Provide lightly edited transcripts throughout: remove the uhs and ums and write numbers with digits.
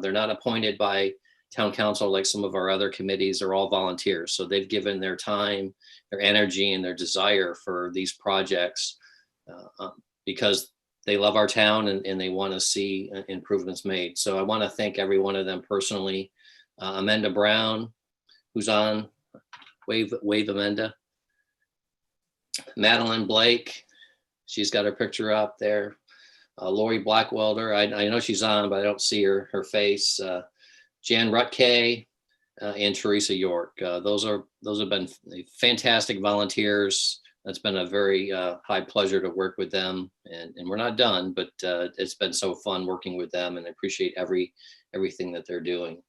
They're not appointed by town council like some of our other committees. Are all volunteers. So they've given their time, their energy, and their desire for these projects because they love our town and they want to see improvements made. So I want to thank every one of them personally. Amanda Brown, who's on, wave Amanda. Madeline Blake, she's got her picture up there. Lori Blackwelder, I know she's on, but I don't see her face. Jan Rutke and Teresa York. Those have been fantastic volunteers. It's been a very high pleasure to work with them, and we're not done, but it's been so fun working with them, and I appreciate everything that they're doing.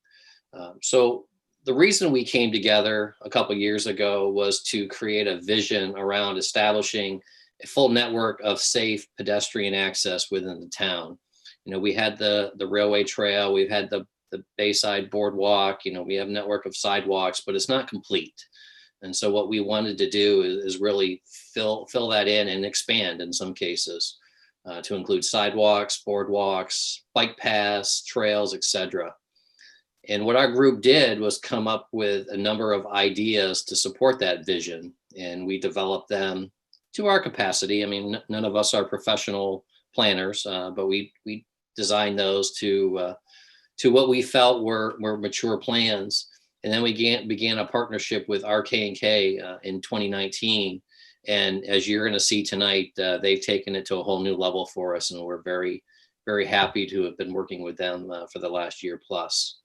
So the reason we came together a couple years ago was to create a vision around establishing a full network of safe pedestrian access within the town. You know, we had the railway trail, we've had the Bayside boardwalk, you know, we have a network of sidewalks, but it's not complete. And so what we wanted to do is really fill that in and expand in some cases to include sidewalks, boardwalks, bike paths, trails, etc. And what our group did was come up with a number of ideas to support that vision, and we developed them to our capacity. I mean, none of us are professional planners, but we designed those to what we felt were mature plans. And then we began a partnership with RK&K in 2019. And as you're going to see tonight, they've taken it to a whole new level for us, and we're very, very happy to have been working with them for the last year plus.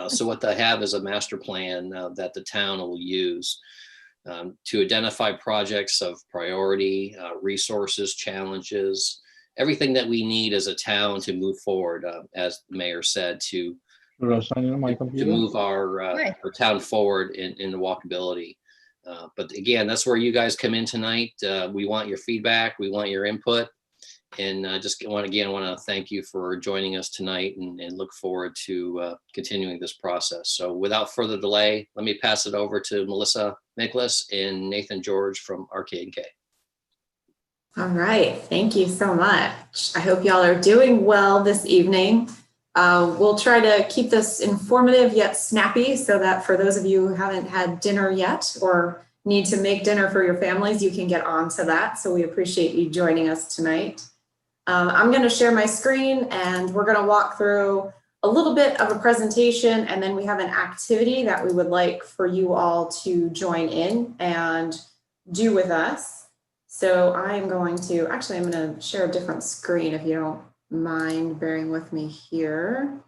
So what they have is a master plan that the town will use to identify projects of priority, resources, challenges, everything that we need as a town to move forward, as the mayor said, to move our town forward in the walkability. But again, that's where you guys come in tonight. We want your feedback. We want your input. And I just want to thank you for joining us tonight and look forward to continuing this process. So without further delay, let me pass it over to Melissa Miklas and Nathan George from RK&K. All right, thank you so much. I hope y'all are doing well this evening. We'll try to keep this informative yet snappy so that for those of you who haven't had dinner yet or need to make dinner for your families, you can get on to that. So we appreciate you joining us tonight. I'm going to share my screen and we're going to walk through a little bit of a presentation, and then we have an activity that we would like for you all to join in and do with us. So I'm going to share a different screen if you don't mind bearing with me here.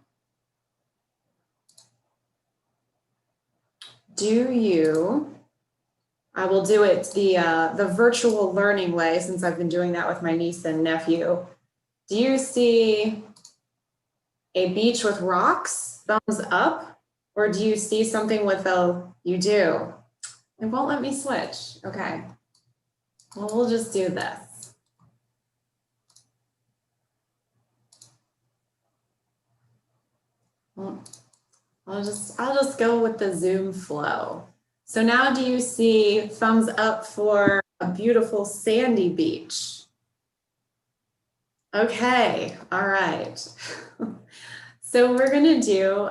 I will do it the virtual learning way, since I've been doing that with my niece and nephew. Do you see a beach with rocks, thumbs up, or do you see something with you do? It won't let me switch. Okay. Well, we'll just do this. I'll just go with the Zoom flow. So now do you see thumbs up for a beautiful sandy beach? Okay, all right. So we're gonna do,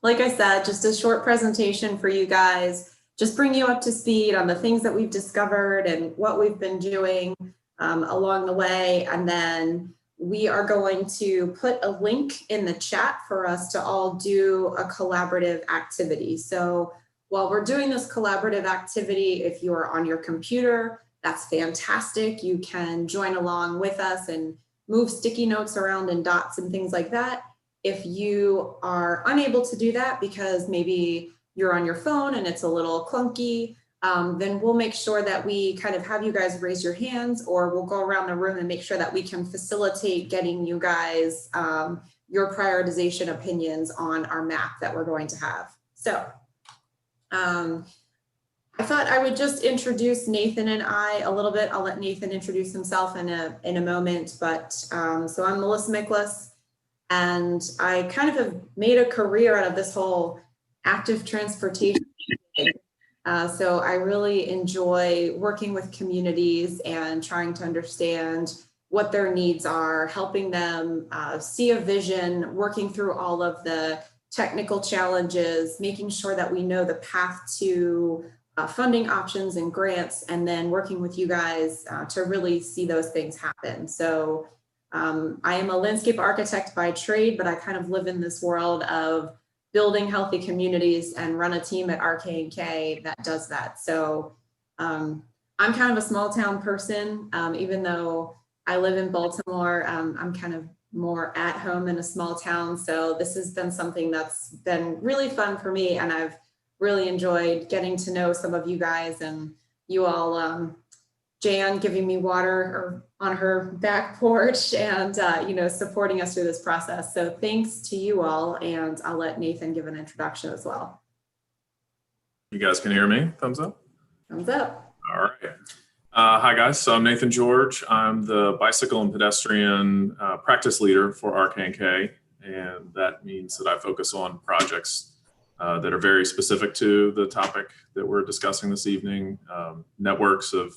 like I said, just a short presentation for you guys, just bring you up to speed on the things that we've discovered and what we've been doing along the way. And then we are going to put a link in the chat for us to all do a collaborative activity. So while we're doing this collaborative activity, if you are on your computer, that's fantastic. You can join along with us and move sticky notes around and dots and things like that. If you are unable to do that because maybe you're on your phone and it's a little clunky, then we'll make sure that we kind of have you guys raise your hands, or we'll go around the room and make sure that we can facilitate getting you guys your prioritization opinions on our map that we're going to have. So I thought I would just introduce Nathan and I a little bit. I'll let Nathan introduce himself in a moment, but so I'm Melissa Miklas, and I kind of have made a career out of this whole active transportation. So I really enjoy working with communities and trying to understand, what their needs are, helping them see a vision, working through all of the technical challenges, making sure that we know the path to funding options and grants, and then working with you guys to really see those things happen. So I am a landscape architect by trade, but I kind of live in this world of building healthy communities and run a team at RK&K that does that. So I'm kind of a small town person, even though I live in Baltimore. I'm kind of more at home in a small town. So this has been something that's been really fun for me. And I've really enjoyed getting to know some of you guys and you all, Jan giving me water on her back porch and, supporting us through this process. So thanks to you all. And I'll let Nathan give an introduction as well. You guys can hear me? Thumbs up? Thumbs up. All right. Hi guys, so I'm Nathan George. I'm the bicycle and pedestrian practice leader for RK&K, and that means that I focus on projects that are very specific to the topic that we're discussing this evening, networks of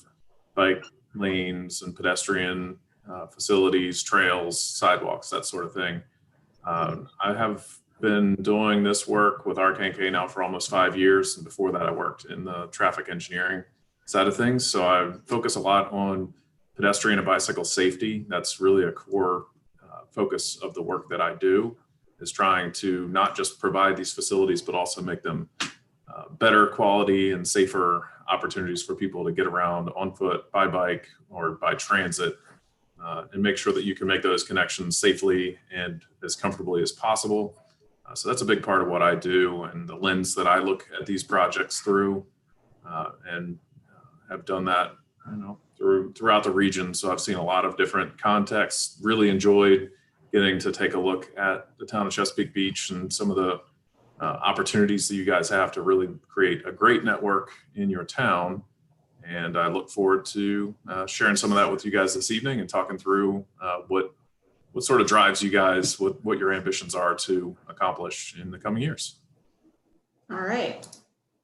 bike lanes and pedestrian facilities, trails, sidewalks, that sort of thing. I have been doing this work with RK&K now for almost 5 years, and before that I worked in the traffic engineering side of things. So I focus a lot on pedestrian and bicycle safety. That's really a core focus of the work that I do, is trying to not just provide these facilities, but also make them better quality and safer opportunities for people to get around on foot, by bike, or by transit, and make sure that you can make those connections safely and as comfortably as possible. So that's a big part of what I do, and the lens that I look at these projects through, and have done that, throughout the region. So I've seen a lot of different contexts. Really enjoyed getting to take a look at the town of Chesapeake Beach and some of the opportunities that you guys have to really create a great network in your town. And I look forward to sharing some of that with you guys this evening and talking through what sort of drives you guys, what your ambitions are to accomplish in the coming years. All right.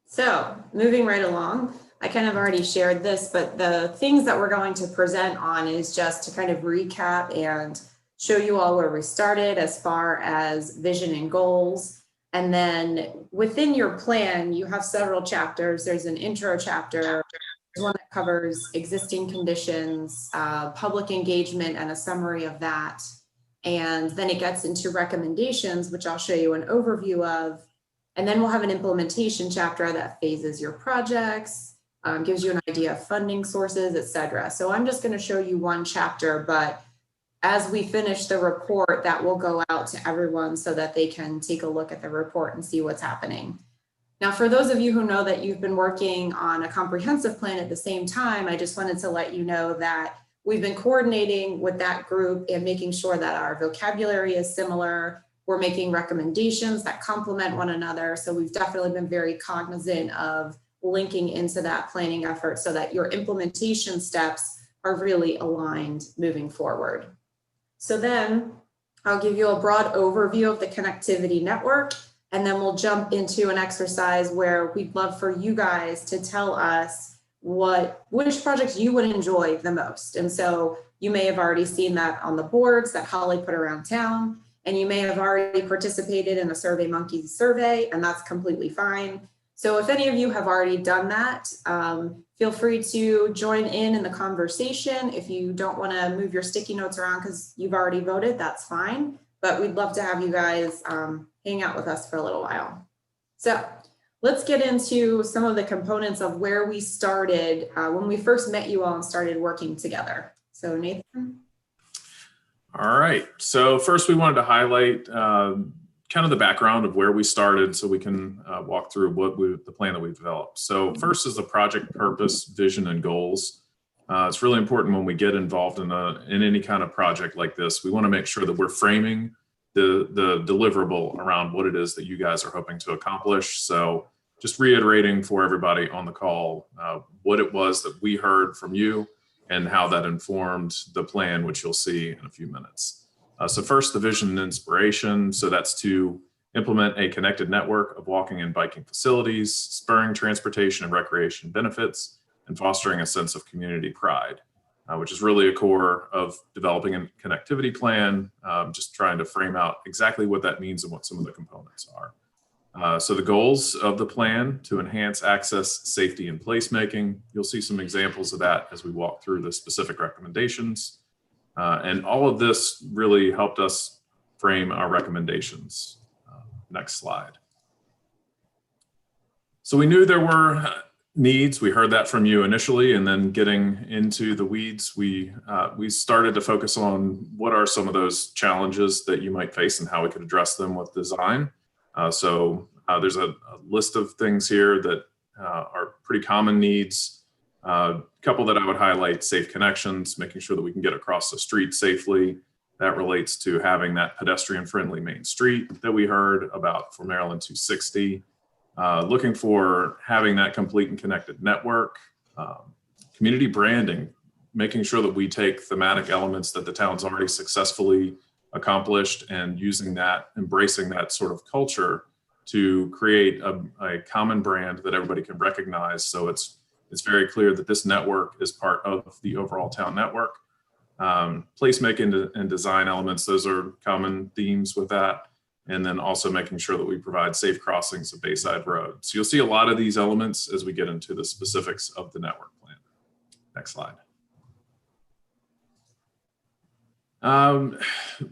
So moving right along, I kind of already shared this, but the things that we're going to present on is just to kind of recap and show you all where we started as far as vision and goals. And then within your plan, you have several chapters. There's an intro chapter, one that covers existing conditions, public engagement, and a summary of that. And then it gets into recommendations, which I'll show you an overview of. And then we'll have an implementation chapter that phases your projects, gives you an idea of funding sources, etc. So I'm just going to show you one chapter, but as we finish the report, that will go out to everyone so that they can take a look at the report and see what's happening. Now, for those of you who know that you've been working on a comprehensive plan at the same time, I just wanted to let you know that we've been coordinating with that group and making sure that our vocabulary is similar. We're making recommendations that complement one another. So we've definitely been very cognizant of linking into that planning effort so that your implementation steps are really aligned moving forward. So then I'll give you a broad overview of the connectivity network, and then we'll jump into an exercise where we'd love for you guys to tell us which projects you would enjoy the most. And so you may have already seen that on the boards that Holly put around town, and you may have already participated in the SurveyMonkey survey, and that's completely fine. So if any of you have already done that, feel free to join in the conversation. If you don't want to move your sticky notes around because you've already voted, that's fine. But we'd love to have you guys hang out with us for a little while. So let's get into some of the components of where we started when we first met you all and started working together. So Nathan. All right. So first we wanted to highlight kind of the background of where we started so we can walk through the plan that we've developed. So first is the project purpose, vision, and goals. It's really important when we get involved in any kind of project like this. We want to make sure that we're framing the deliverable around what it is that you guys are hoping to accomplish. So just reiterating for everybody on the call what it was that we heard from you and how that informed the plan, which you'll see in a few minutes. So first, the vision and inspiration. So that's to implement a connected network of walking and biking facilities, spurring transportation and recreation benefits, and fostering a sense of community pride. which is really a core of developing a connectivity plan, just trying to frame out exactly what that means and what some of the components are. So the goals of the plan to enhance access, safety, and placemaking. You'll see some examples of that as we walk through the specific recommendations. And all of this really helped us frame our recommendations. Next slide. So we knew there were needs. We heard that from you initially, and then getting into the weeds, we started to focus on what are some of those challenges that you might face and how we could address them with design. So there's a list of things here that are pretty common needs. A couple that I would highlight: safe connections, making sure that we can get across the street safely. That relates to having that pedestrian-friendly main street that we heard about for Maryland 260. Looking for having that complete and connected network. Community branding, making sure that we take thematic elements that the town's already successfully accomplished and using that, embracing that sort of culture to create a common brand that everybody can recognize. So it's very clear that this network is part of the overall town network. Placemaking and design elements, those are common themes with that. And then also making sure that we provide safe crossings of Bayside Road. So you'll see a lot of these elements as we get into the specifics of the network plan. Next slide.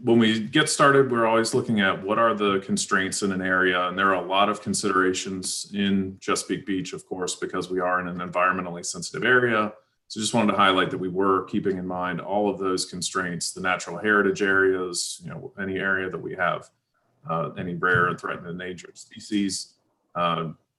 When we get started, we're always looking at what are the constraints in an area, and there are a lot of considerations in Chesapeake Beach, of course, because we are in an environmentally sensitive area. So just wanted to highlight that we were keeping in mind all of those constraints, the natural heritage areas, any area that we have any rare and threatened endangered species,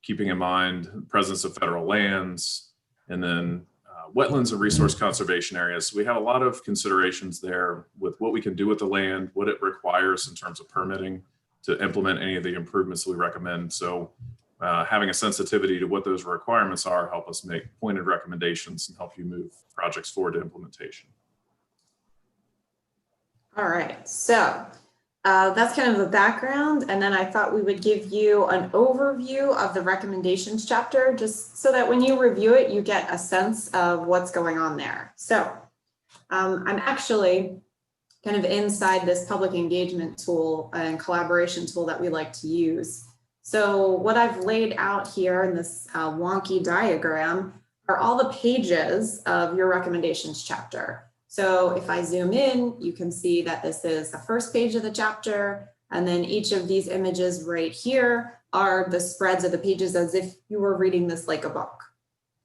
keeping in mind the presence of federal lands, and then wetlands and resource conservation areas. So we have a lot of considerations there with what we can do with the land, what it requires in terms of permitting to implement any of the improvements that we recommend. So having a sensitivity to what those requirements are help us make pointed recommendations and help you move projects forward to implementation. All right, so that's kind of the background, and then I thought we would give you an overview of the recommendations chapter, just so that when you review it, you get a sense of what's going on there. So I'm actually kind of inside this public engagement tool and collaboration tool that we like to use. So what I've laid out here in this wonky diagram are all the pages of your recommendations chapter. So if I zoom in, you can see that this is the first page of the chapter, and then each of these images right here are the spreads of the pages as if you were reading this like a book.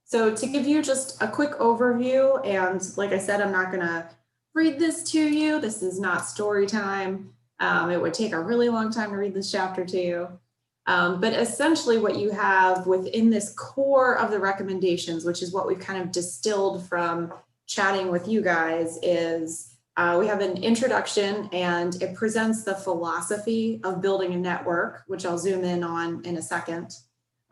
So to give you just a quick overview, and like I said, I'm not gonna read this to you. This is not story time. It would take a really long time to read this chapter to you. But essentially what you have within this core of the recommendations, which is what we've kind of distilled from chatting with you guys, is we have an introduction, and it presents the philosophy of building a network, which I'll zoom in on in a second.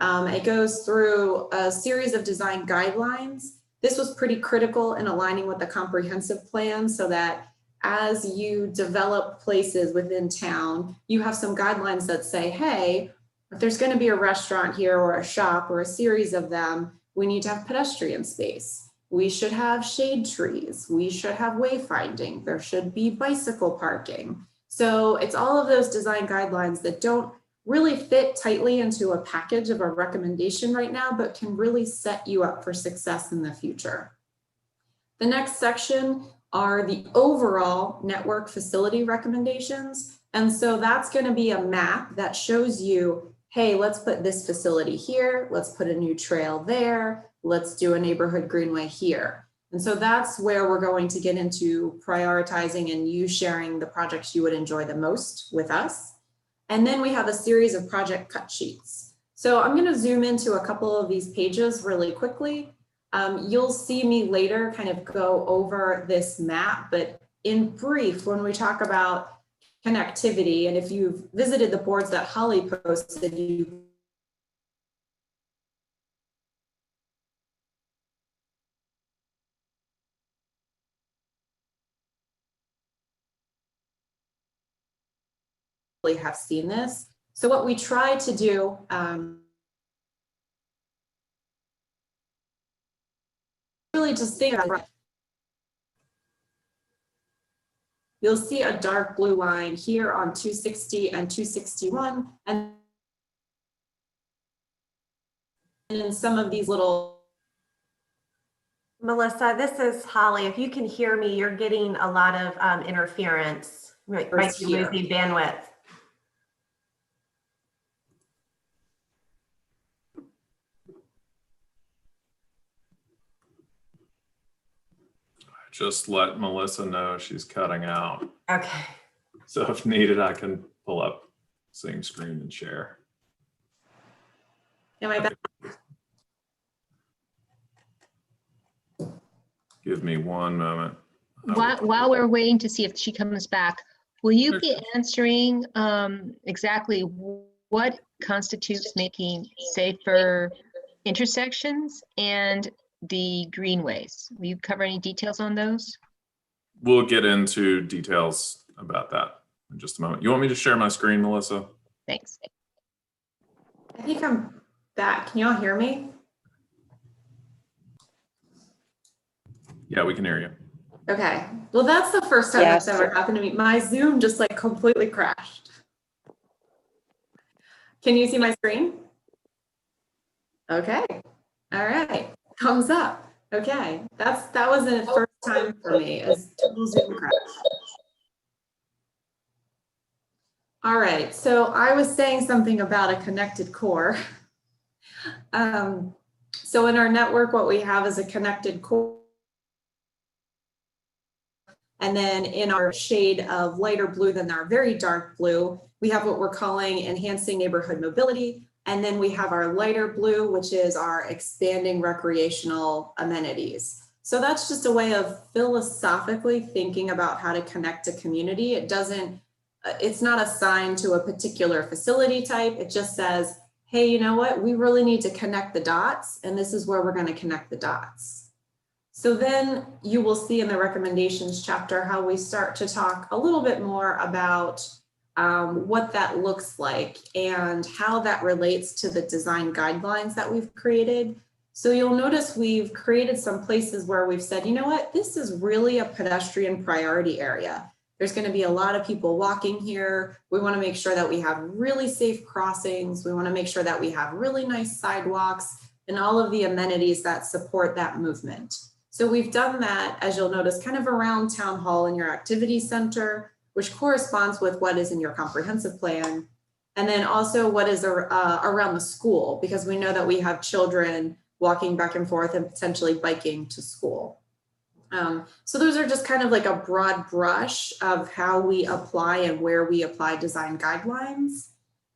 It goes through a series of design guidelines. This was pretty critical in aligning with the comprehensive plan, so that as you develop places within town, you have some guidelines that say, hey, if there's going to be a restaurant here or a shop or a series of them, we need to have pedestrian space. We should have shade trees. We should have wayfinding. There should be bicycle parking. So it's all of those design guidelines that don't really fit tightly into a package of a recommendation right now, but can really set you up for success in the future. The next section are the overall network facility recommendations. And so that's going to be a map that shows you, hey, let's put this facility here. Let's put a new trail there. Let's do a neighborhood greenway here. And so that's where we're going to get into prioritizing and you sharing the projects you would enjoy the most with us. And then we have a series of project cut sheets. So I'm going to zoom into a couple of these pages really quickly. You'll see me later kind of go over this map, but in brief, when we talk about connectivity, and if you've visited the boards that Holly posted, you have seen this. So what we try to do really just think about you'll see a dark blue line here on 260 and 261. And in some of these little. Melissa, this is Holly. If you can hear me, you're getting a lot of interference. Might be losing bandwidth. Just let Melissa know she's cutting out. Okay. So if needed, I can pull up same screen and share. Am I back? Give me one moment. While we're waiting to see if she comes back, will you be answering exactly what constitutes making safer intersections and the greenways? Will you cover any details on those? We'll get into details about that in just a moment. You want me to share my screen, Melissa? Thanks. I think I'm back. Can y'all hear me? Yeah, we can hear you. Okay. Well, that's the first time that's ever happened to me. My Zoom just like completely crashed. Can you see my screen? Okay. All right. Thumbs up. Okay. That was the first time for me as total Zoom crash. All right. So I was saying something about a connected core. So in our network, what we have is a connected core. And then in our shade of lighter blue than our very dark blue, we have what we're calling enhancing neighborhood mobility. And then we have our lighter blue, which is our expanding recreational amenities. So that's just a way of philosophically thinking about how to connect a community. It's not assigned to a particular facility type. It just says, hey, you know what? We really need to connect the dots, and this is where we're going to connect the dots. So then you will see in the recommendations chapter how we start to talk a little bit more about what that looks like and how that relates to the design guidelines that we've created. So you'll notice we've created some places where we've said, you know what, this is really a pedestrian priority area. There's going to be a lot of people walking here. We want to make sure that we have really safe crossings. We want to make sure that we have really nice sidewalks and all of the amenities that support that movement. So we've done that, as you'll notice, kind of around Town Hall and your activity center, which corresponds with what is in your comprehensive plan. And then also what is around the school, because we know that we have children walking back and forth and potentially biking to school. So those are just kind of like a broad brush of how we apply and where we apply design guidelines.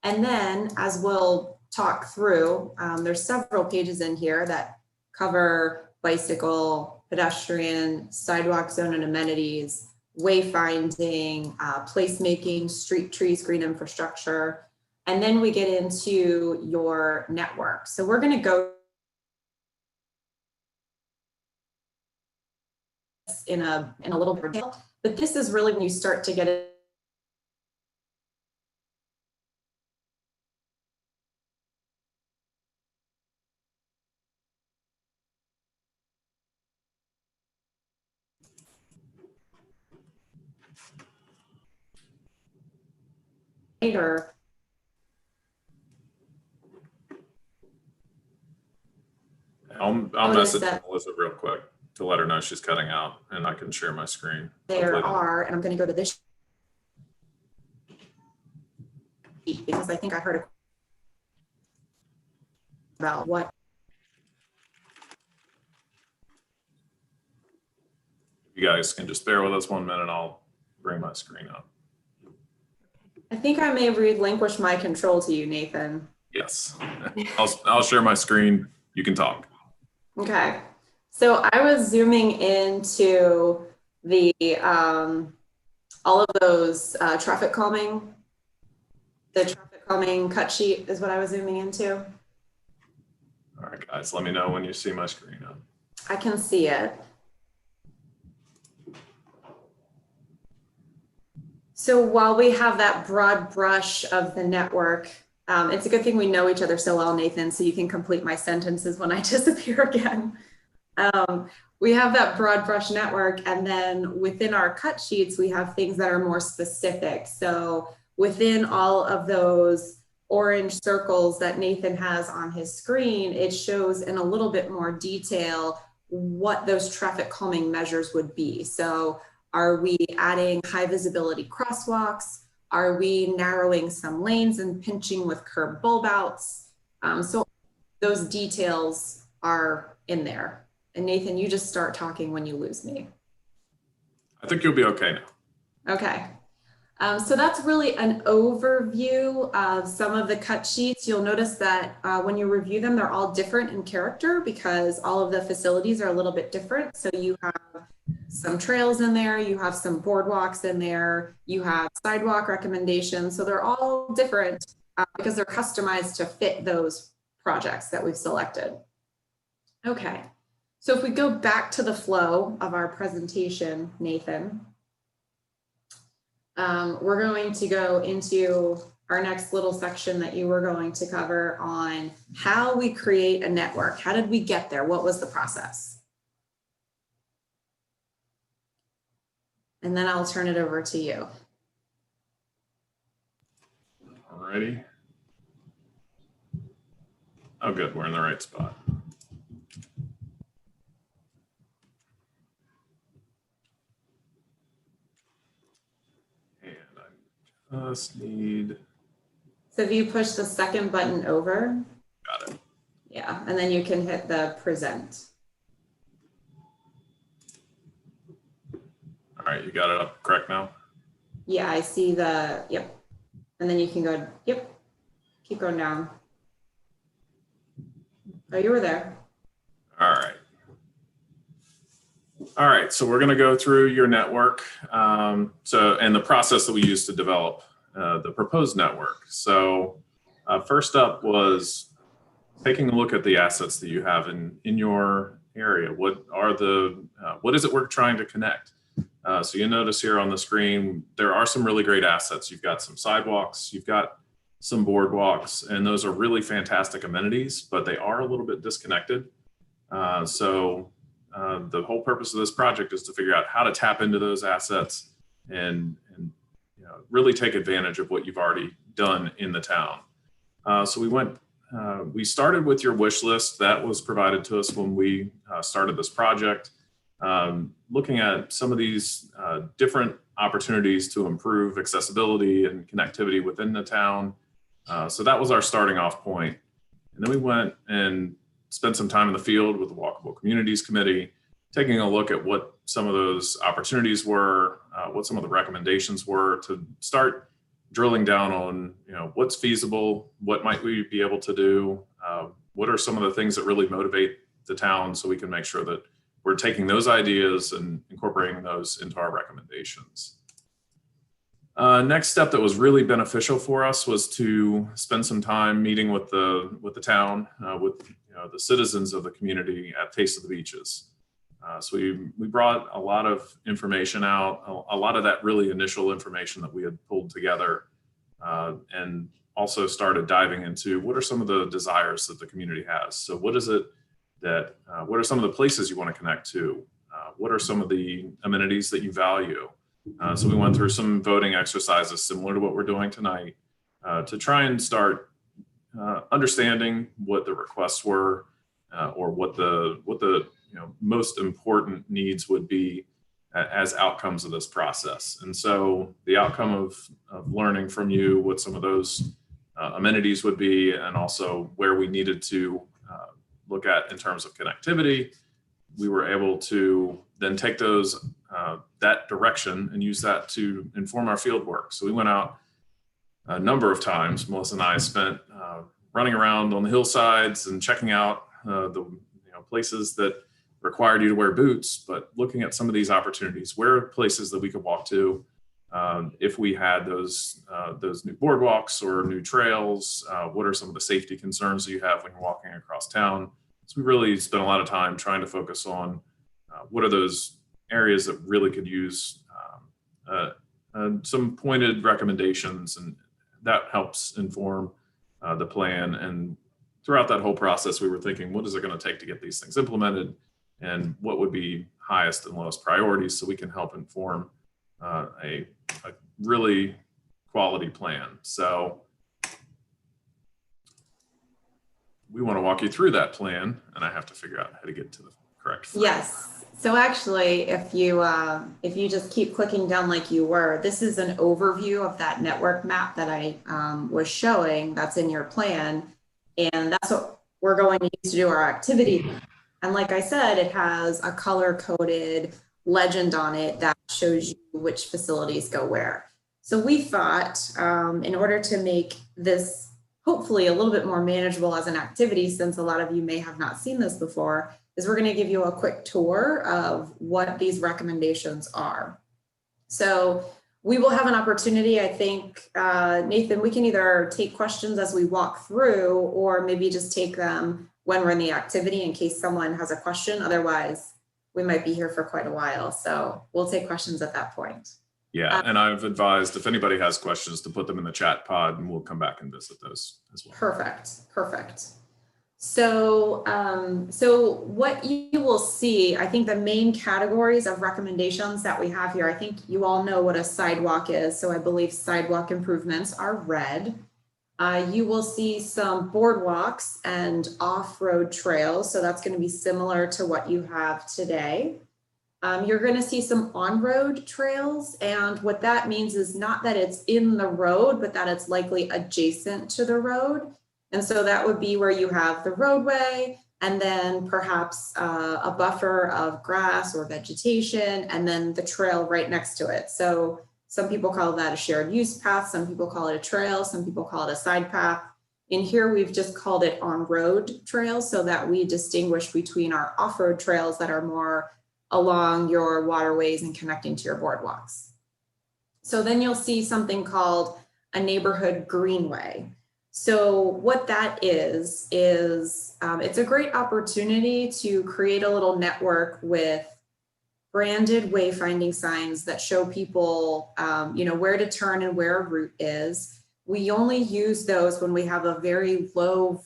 And then as we'll talk through, there's several pages in here that cover bicycle, pedestrian, sidewalk zone and amenities, wayfinding, placemaking, street trees, green infrastructure. And then we get into your network. So we're going to go in a little bit of detail, but this is really when you start to get it. Later. I'll message Melissa real quick to let her know she's cutting out, and I can share my screen. There are, and I'm going to go to this sheet because I think I heard about what. You guys can just bear with us 1 minute. I'll bring my screen up. I think I may relinquish my control to you, Nathan. Yes, I'll share my screen. You can talk. Okay. So I was zooming into the all of those traffic calming. The traffic calming cut sheet is what I was zooming into. All right, guys, let me know when you see my screen up. I can see it. So while we have that broad brush of the network, it's a good thing we know each other so well, Nathan, so you can complete my sentences when I disappear again. we have that broad brush network, and then within our cut sheets, we have things that are more specific. So within all of those orange circles that Nathan has on his screen, it shows in a little bit more detail what those traffic calming measures would be. So are we adding high visibility crosswalks? Are we narrowing some lanes and pinching with curb bulb outs? So those details are in there. And Nathan, you just start talking when you lose me. I think you'll be okay now. Okay. So that's really an overview of some of the cut sheets. You'll notice that when you review them, they're all different in character because all of the facilities are a little bit different. So you have some trails in there, you have some boardwalks in there, you have sidewalk recommendations. So they're all different because they're customized to fit those projects that we've selected. Okay. So if we go back to the flow of our presentation, Nathan, we're going to go into our next little section that you were going to cover on how we create a network. How did we get there? What was the process? And then I'll turn it over to you. Alrighty. Oh, good. We're in the right spot. Just need. So if you push the second button over. Got it. Yeah, and then you can hit the present. All right, you got it up correct now? Yeah, I see the, yep. And then you can go, yep, keep going down. Oh, you were there. All right. All right, so we're going to go through your network. And the process that we used to develop the proposed network. So first up was taking a look at the assets that you have in your area. What is it we're trying to connect? So you notice here on the screen, there are some really great assets. You've got some sidewalks, you've got some boardwalks, and those are really fantastic amenities, but they are a little bit disconnected. The whole purpose of this project is to figure out how to tap into those assets and really take advantage of what you've already done in the town. So we started with your wish list that was provided to us when we started this project, looking at some of these different opportunities to improve accessibility and connectivity within the town. So that was our starting off point. And then we went and spent some time in the field with the Walkable Communities Committee, taking a look at what some of those opportunities were, what some of the recommendations were to start drilling down on, what's feasible, what might we be able to do, what are some of the things that really motivate the town so we can make sure that we're taking those ideas and incorporating those into our recommendations. Next step that was really beneficial for us was to spend some time meeting with the town, with the citizens of the community at Taste of the Beaches. So we brought a lot of information out, a lot of that really initial information that we had pulled together, and also started diving into what are some of the desires that the community has. So what is it that, what are some of the places you want to connect to? What are some of the amenities that you value? So we went through some voting exercises similar to what we're doing tonight to try and start understanding what the requests were or what the most important needs would be as outcomes of this process. And so the outcome of learning from you what some of those amenities would be, and also where we needed to look at in terms of connectivity, we were able to then take those that direction and use that to inform our field work. So we went out a number of times. Melissa and I spent running around on the hillsides and checking out the places that required you to wear boots, but looking at some of these opportunities, where are places that we could walk to if we had those new boardwalks or new trails. What are some of the safety concerns that you have when you're walking across town? So we really spent a lot of time trying to focus on what are those areas that really could use some pointed recommendations, and that helps inform the plan. And throughout that whole process, we were thinking, what is it going to take to get these things implemented? and what would be highest and lowest priorities so we can help inform a really quality plan. So we want to walk you through that plan, and I have to figure out how to get to the correct frame. Yes. So actually, if you just keep clicking down like you were, this is an overview of that network map that I was showing that's in your plan. And that's what we're going to use to do our activity. And like I said, it has a color-coded legend on it that shows you which facilities go where. So we thought in order to make this hopefully a little bit more manageable as an activity, since a lot of you may have not seen this before, is we're going to give you a quick tour of what these recommendations are. So we will have an opportunity, I think, Nathan, we can either take questions as we walk through or maybe just take them when we're in the activity in case someone has a question. Otherwise, we might be here for quite a while. So we'll take questions at that point. Yeah, and I've advised if anybody has questions to put them in the chat pod, and we'll come back and visit those as well. Perfect, perfect. So, so what you will see, I think the main categories of recommendations that we have here, I think you all know what a sidewalk is. So I believe sidewalk improvements are red. You will see some boardwalks and off-road trails. So that's going to be similar to what you have today. You're going to see some on-road trails. And what that means is not that it's in the road, but that it's likely adjacent to the road. And so that would be where you have the roadway and then perhaps a buffer of grass or vegetation and then the trail right next to it. So some people call that a shared use path. Some people call it a trail. Some people call it a side path. In here, we've just called it on-road trails so that we distinguish between our off-road trails that are more along your waterways and connecting to your boardwalks. So then you'll see something called a neighborhood greenway. So what that is it's a great opportunity to create a little network with branded wayfinding signs that show people, where to turn and where a route is. We only use those when we have a very low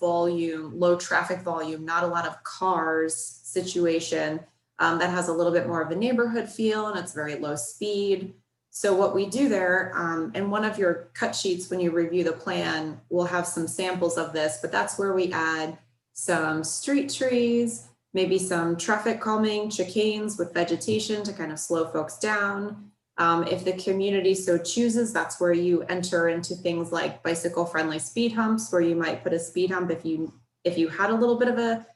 traffic volume, not a lot of cars situation that has a little bit more of a neighborhood feel and it's very low speed. So what we do there, and one of your cut sheets when you review the plan will have some samples of this, but that's where we add some street trees, maybe some traffic calming chicanes with vegetation to kind of slow folks down. If the community so chooses, that's where you enter into things like bicycle friendly speed humps, where you might put a speed hump if you had a little bit of a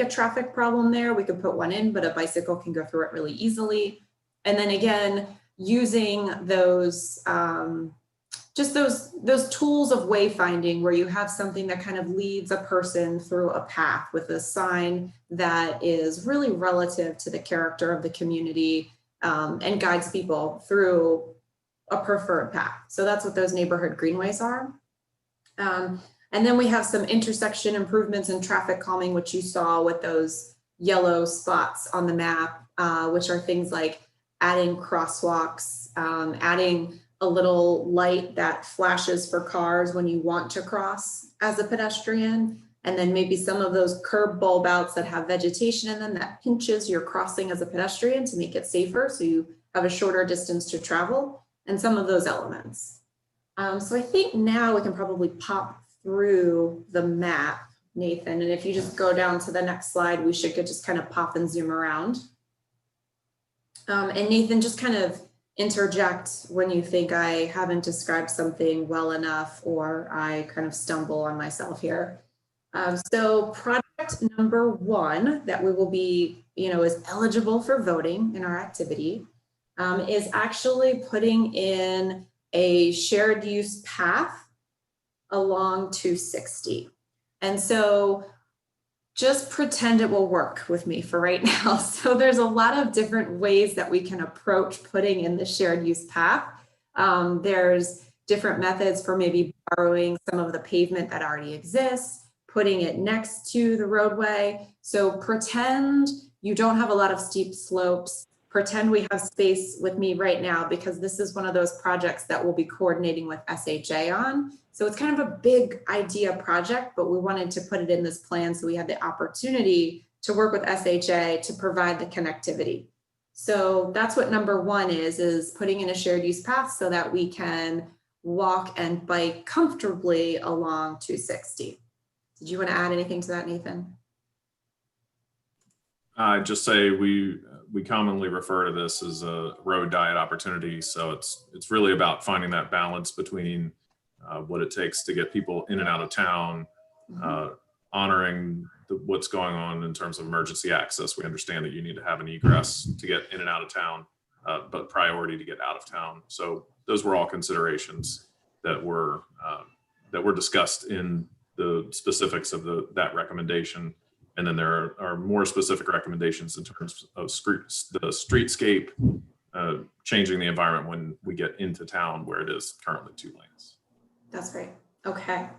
traffic problem there, we could put one in, but a bicycle can go through it really easily. And then again, using those just those tools of wayfinding where you have something that kind of leads a person through a path with a sign that is really relative to the character of the community and guides people through a preferred path. So that's what those neighborhood greenways are. And then we have some intersection improvements and traffic calming, which you saw with those yellow spots on the map, which are things like adding crosswalks, adding a little light that flashes for cars when you want to cross as a pedestrian, and then maybe some of those curb bulb outs that have vegetation in them that pinches your crossing as a pedestrian to make it safer so you have a shorter distance to travel, and some of those elements. So I think now we can probably pop through the map, Nathan, and if you just go down to the next slide, we should just kind of pop and zoom around. And Nathan, just kind of interject when you think I haven't described something well enough or I kind of stumble on myself here. So project number 1 that we will be, is eligible for voting in our activity is actually putting in a shared use path along 260. And so just pretend it will work with me for right now. So there's a lot of different ways that we can approach putting in the shared use path. There's different methods for maybe borrowing some of the pavement that already exists, putting it next to the roadway. So pretend you don't have a lot of steep slopes. Pretend we have space with me right now because this is one of those projects that we'll be coordinating with SHA on. So it's kind of a big idea project, but we wanted to put it in this plan so we had the opportunity to work with SHA to provide the connectivity. So that's what number 1 is putting in a shared use path so that we can walk and bike comfortably along 260. Did you want to add anything to that, Nathan? I'd just say we commonly refer to this as a road diet opportunity. So it's really about finding that balance between what it takes to get people in and out of town, honoring what's going on in terms of emergency access. We understand that you need to have an egress to get in and out of town, but priority to get out of town. So those were all considerations that were discussed in the specifics of that recommendation. And then there are more specific recommendations in terms of the streetscape, changing the environment when we get into town where it is currently 2 lanes. That's great. Okay.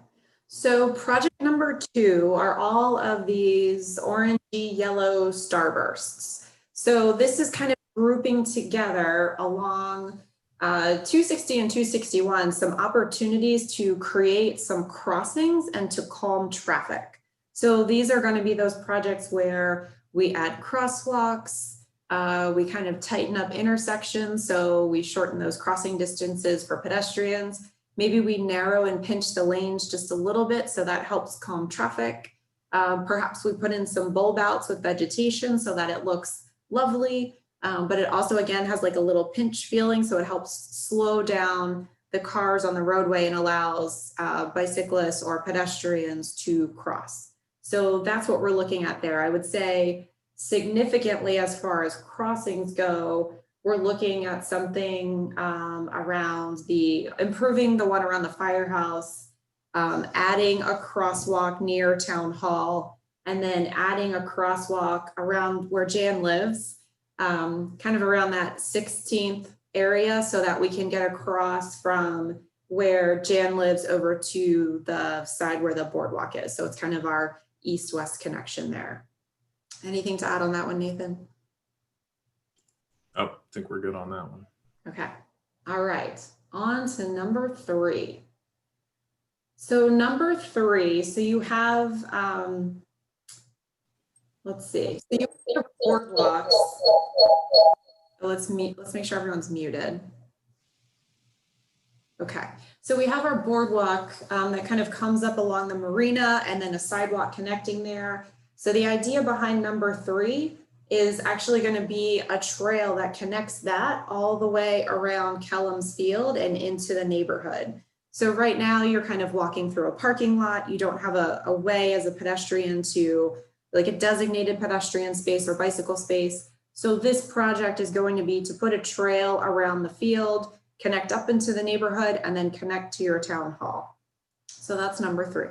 So project number 2 are all of these orangey yellow starbursts. So this is kind of grouping together along 260 and 261 some opportunities to create some crossings and to calm traffic. So these are going to be those projects where we add crosswalks, we kind of tighten up intersections, so we shorten those crossing distances for pedestrians. Maybe we narrow and pinch the lanes just a little bit, so that helps calm traffic. Perhaps we put in some bulb outs with vegetation so that it looks lovely, but it also, again, has like a little pinch feeling, so it helps slow down the cars on the roadway and allows bicyclists or pedestrians to cross. So that's what we're looking at there. I would say significantly as far as crossings go, we're looking at something around improving the one around the firehouse, adding a crosswalk near Town Hall, and then adding a crosswalk around where Jan lives, kind of around that 16th area so that we can get across from where Jan lives over to the side where the boardwalk is. So it's kind of our east-west connection there. Anything to add on that one, Nathan? Oh, I think we're good on that one. Okay. All right. On to number 3. So number 3, so you have, let's see. So you have boardwalks. Let's make sure everyone's muted. Okay, so we have our boardwalk that kind of comes up along the marina and then a sidewalk connecting there. So the idea behind number 3 is actually going to be a trail that connects that all the way around Kellum's Field and into the neighborhood. So right now you're kind of walking through a parking lot. You don't have a way as a pedestrian to like a designated pedestrian space or bicycle space. So this project is going to be to put a trail around the field, connect up into the neighborhood, and then connect to your town hall. So that's number 3.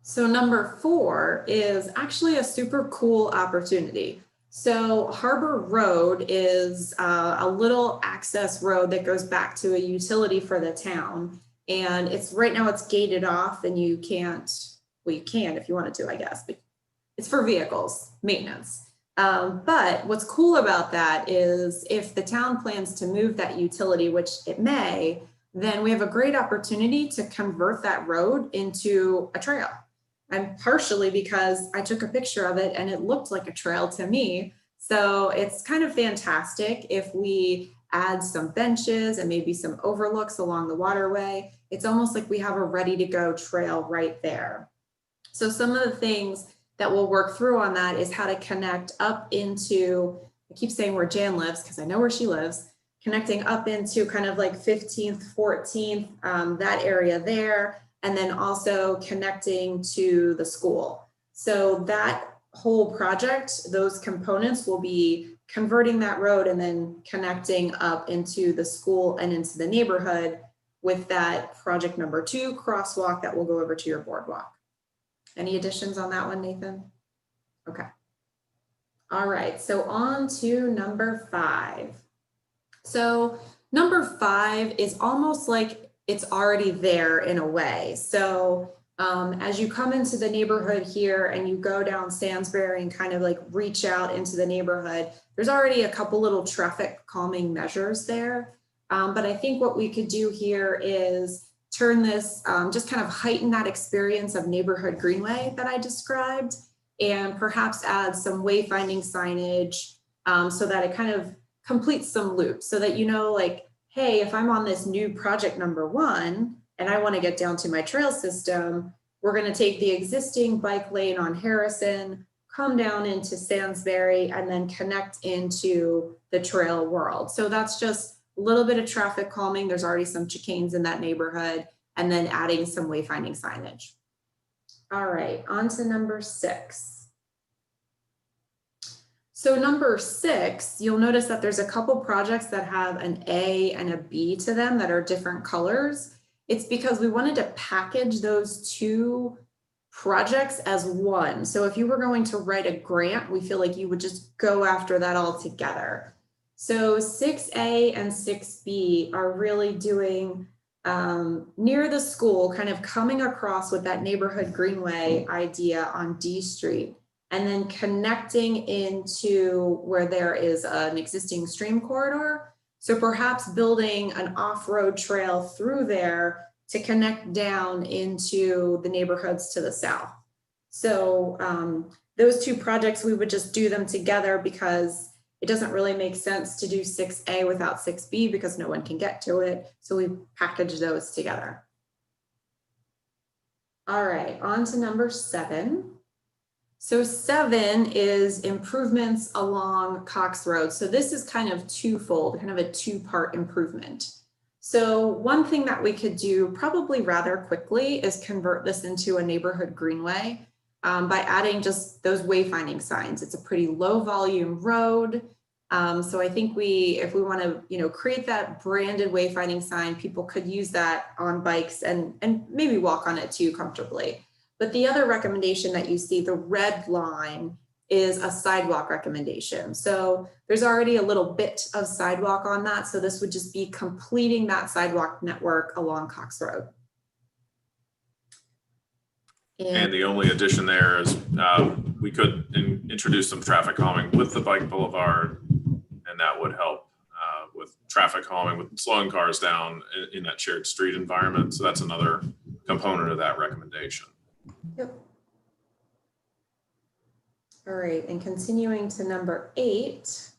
So number 4 is actually a super cool opportunity. So Harbor Road is a little access road that goes back to a utility for the town. And right now it's gated off and you can't, well, you can if you wanted to, I guess, but it's for vehicles, maintenance. But what's cool about that is if the town plans to move that utility, which it may, then we have a great opportunity to convert that road into a trail. And partially because I took a picture of it and it looked like a trail to me. So it's kind of fantastic if we add some benches and maybe some overlooks along the waterway. It's almost like we have a ready to go trail right there. So some of the things that we'll work through on that is how to connect up into, I keep saying where Jan lives because I know where she lives, connecting up into kind of like 15th, 14th, that area there, and then also connecting to the school. So that whole project, those components will be converting that road and then connecting up into the school and into the neighborhood with that project number 2 crosswalk that will go over to your boardwalk. Any additions on that one, Nathan? Okay. All right, so on to number 5. So number 5 is almost like it's already there in a way. So as you come into the neighborhood here and you go down Stansbury and kind of like reach out into the neighborhood, there's already a couple little traffic calming measures there. But I think what we could do here is turn this, just kind of heighten that experience of neighborhood greenway that I described, and perhaps add some wayfinding signage so that it kind of completes some loops, so that you know, like, hey, if I'm on this new project number 1 and I want to get down to my trail system, we're going to take the existing bike lane on Harrison, come down into Sandsbury, and then connect into the trail world. So that's just a little bit of traffic calming. There's already some chicanes in that neighborhood, and then adding some wayfinding signage. All right, on to number 6. So number 6, you'll notice that there's a couple projects that have an A and a B to them that are different colors. It's because we wanted to package those 2 projects as one. So if you were going to write a grant, we feel like you would just go after that all together. So 6A and 6B are really doing near the school, kind of coming across with that neighborhood greenway idea on D Street, and then connecting into where there is an existing stream corridor. So perhaps building an off-road trail through there to connect down into the neighborhoods to the south. So those 2 projects, we would just do them together because it doesn't really make sense to do 6A without 6B because no one can get to it. So we package those together. All right, on to number 7. So 7 is improvements along Cox Road. So this is kind of twofold, kind of a 2-part improvement. So one thing that we could do probably rather quickly is convert this into a neighborhood greenway by adding just those wayfinding signs. It's a pretty low volume road. So I think if we want to, create that branded wayfinding sign, people could use that on bikes and maybe walk on it too comfortably. But the other recommendation that you see, the red line, is a sidewalk recommendation. So there's already a little bit of sidewalk on that. So this would just be completing that sidewalk network along Cox Road. And the only addition there is we could introduce some traffic calming with the bike boulevard, and that would help with traffic calming, with slowing cars down in that shared street environment. So that's another component of that recommendation. Yep. All right, and continuing to number 8.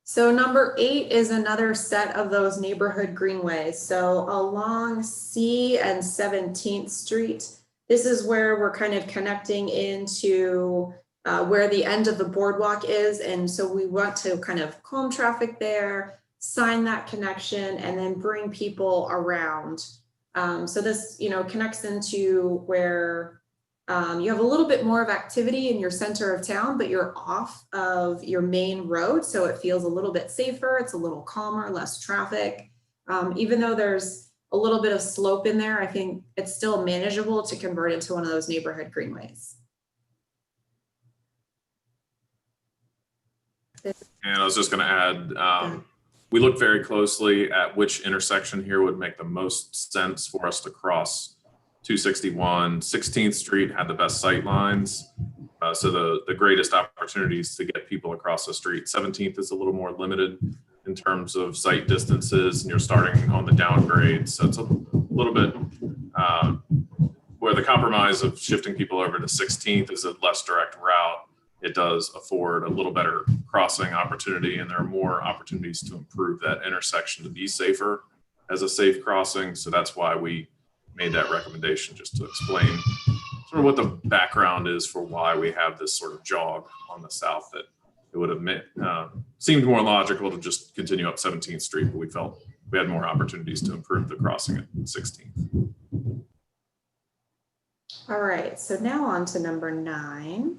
So number 8 is another set of those neighborhood greenways. So along C and 17th Street, this is where we're kind of connecting into where the end of the boardwalk is. And so we want to kind of calm traffic there, sign that connection, and then bring people around. So this, connects into where you have a little bit more of activity in your center of town, but you're off of your main road. So it feels a little bit safer. It's a little calmer, less traffic. Even though there's a little bit of slope in there, I think it's still manageable to convert it to one of those neighborhood greenways. And I was just going to add, we looked very closely at which intersection here would make the most sense for us to cross 261. 16th Street had the best sight lines. So the greatest opportunities to get people across the street. 17th is a little more limited in terms of sight distances, and you're starting on the downgrade. So it's a little bit where the compromise of shifting people over to 16th is a less direct route. It does afford a little better crossing opportunity, and there are more opportunities to improve that intersection to be safer as a safe crossing. So that's why we made that recommendation, just to explain sort of what the background is for why we have this sort of jog on the south, that it would have seemed more logical to just continue up 17th Street, but we felt we had more opportunities to improve the crossing at 16th. All right, so now on to number 9.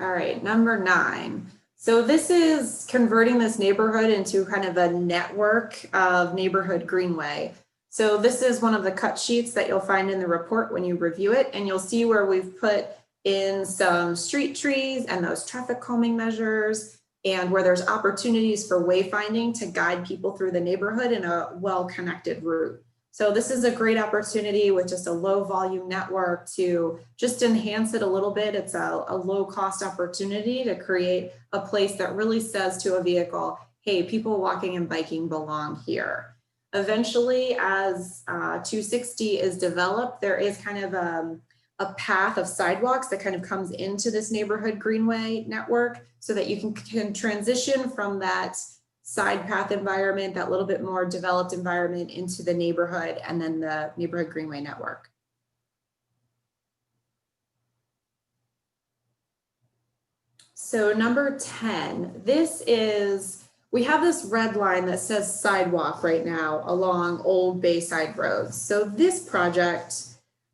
All right, number 9. So this is converting this neighborhood into kind of a network of neighborhood greenway. So this is one of the cut sheets that you'll find in the report when you review it, and you'll see where we've put in some street trees and those traffic calming measures, and where there's opportunities for wayfinding to guide people through the neighborhood in a well-connected route. So this is a great opportunity with just a low volume network to just enhance it a little bit. It's a low cost opportunity to create a place that really says to a vehicle, hey, people walking and biking belong here. Eventually, as 260 is developed, there is kind of a path of sidewalks that kind of comes into this neighborhood greenway network so that you can transition from that side path environment, that little bit more developed environment, into the neighborhood and then the neighborhood greenway network. So number 10, we have this red line that says sidewalk right now along Old Bayside Road. So this project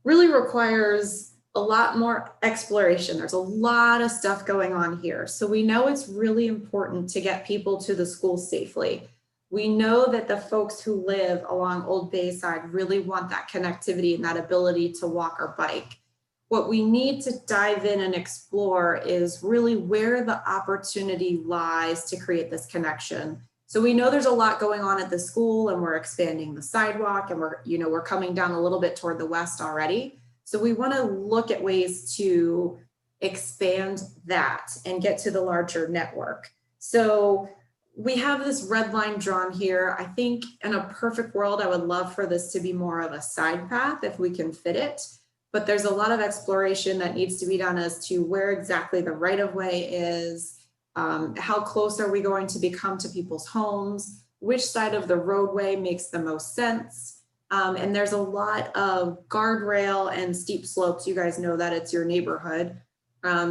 really requires a lot more exploration. There's a lot of stuff going on here. So we know it's really important to get people to the school safely. We know that the folks who live along Old Bayside really want that connectivity and that ability to walk or bike. What we need to dive in and explore is really where the opportunity lies to create this connection. So we know there's a lot going on at the school, and we're expanding the sidewalk, and we're coming down a little bit toward the west already. So we want to look at ways to expand that and get to the larger network. So we have this red line drawn here. I think in a perfect world, I would love for this to be more of a side path if we can fit it. But there's a lot of exploration that needs to be done as to where exactly the right of way is, how close are we going to become to people's homes, which side of the roadway makes the most sense. And there's a lot of guardrail and steep slopes. You guys know that it's your neighborhood.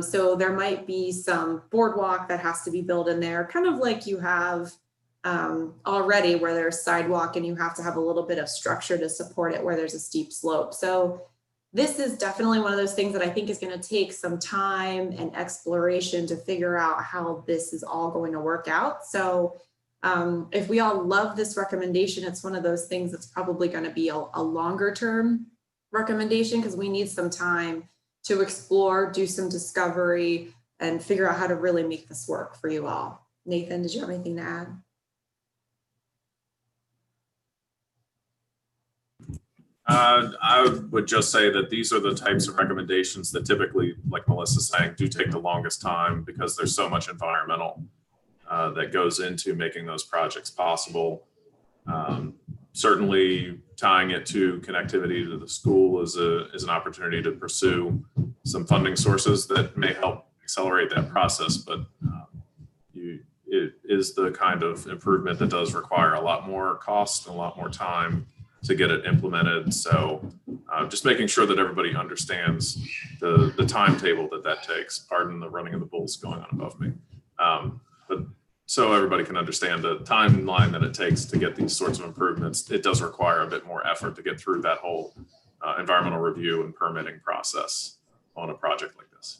So there might be some boardwalk that has to be built in there, kind of like you have already where there's sidewalk and you have to have a little bit of structure to support it where there's a steep slope. So this is definitely one of those things that I think is going to take some time and exploration to figure out how this is all going to work out. So if we all love this recommendation, it's one of those things that's probably going to be a longer term recommendation because we need some time to explore, do some discovery, and figure out how to really make this work for you all. Nathan, did you have anything to add? I would just say that these are the types of recommendations that typically, like Melissa's saying, do take the longest time because there's so much environmental that goes into making those projects possible. Certainly tying it to connectivity to the school is an opportunity to pursue some funding sources that may help accelerate that process, but it is the kind of improvement that does require a lot more cost and a lot more time to get it implemented. So just making sure that everybody understands the timetable that takes. Pardon the running of the bulls going on above me. But so everybody can understand the timeline that it takes to get these sorts of improvements. It does require a bit more effort to get through that whole environmental review and permitting process on a project like this.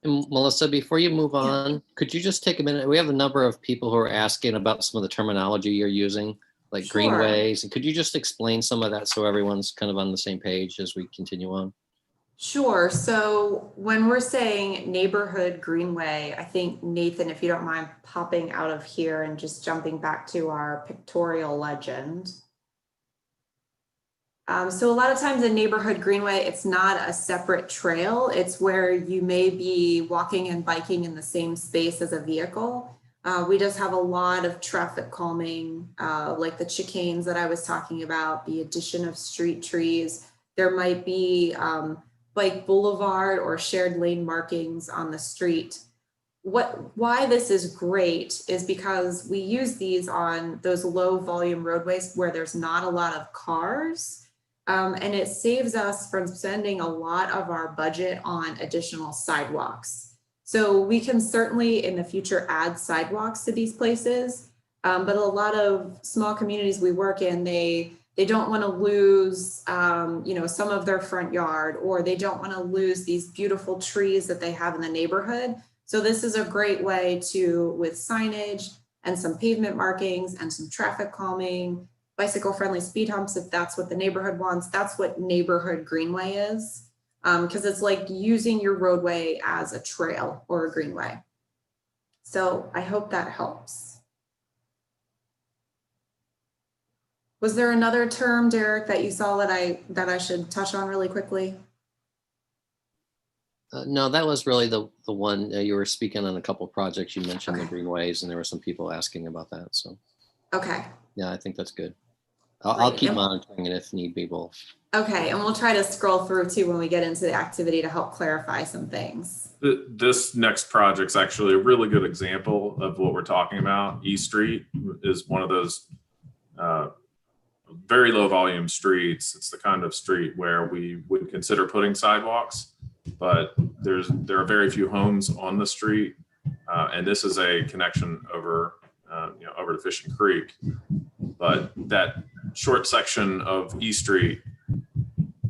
And Melissa, before you move on, could you just take a minute? We have a number of people who are asking about some of the terminology you're using, like Sure. greenways. And could you just explain some of that so everyone's kind of on the same page as we continue on? Sure. So when we're saying neighborhood greenway, I think, Nathan, if you don't mind popping out of here and just jumping back to our pictorial legend. So a lot of times a neighborhood greenway, it's not a separate trail. It's where you may be walking and biking in the same space as a vehicle. We just have a lot of traffic calming, like the chicanes that I was talking about, the addition of street trees. There might be bike boulevard or shared lane markings on the street. Why this is great is because we use these on those low volume roadways where there's not a lot of cars. And it saves us from spending a lot of our budget on additional sidewalks. So we can certainly in the future add sidewalks to these places, but a lot of small communities we work in, they don't want to lose, some of their front yard, or they don't want to lose these beautiful trees that they have in the neighborhood. So this is a great way to, with signage and some pavement markings and some traffic calming, bicycle-friendly speed humps, if that's what the neighborhood wants. That's what neighborhood greenway is, because it's like using your roadway as a trail or a greenway. So I hope that helps. Was there another term, Derek, that you saw that I should touch on really quickly? No, that was really the one. You were speaking on a couple of projects. You mentioned the Okay. greenways, and there were some people asking about that. So Okay. yeah, I think that's good. I'll Great. keep And- monitoring it if need be. We'll. Okay, and we'll try to scroll through too when we get into the activity to help clarify some things. This next project's actually a really good example of what we're talking about. E Street is one of those very low volume streets. It's the kind of street where we would consider putting sidewalks, but there are very few homes on the street, and this is a connection over over to Fishing Creek. But that short section of E Street,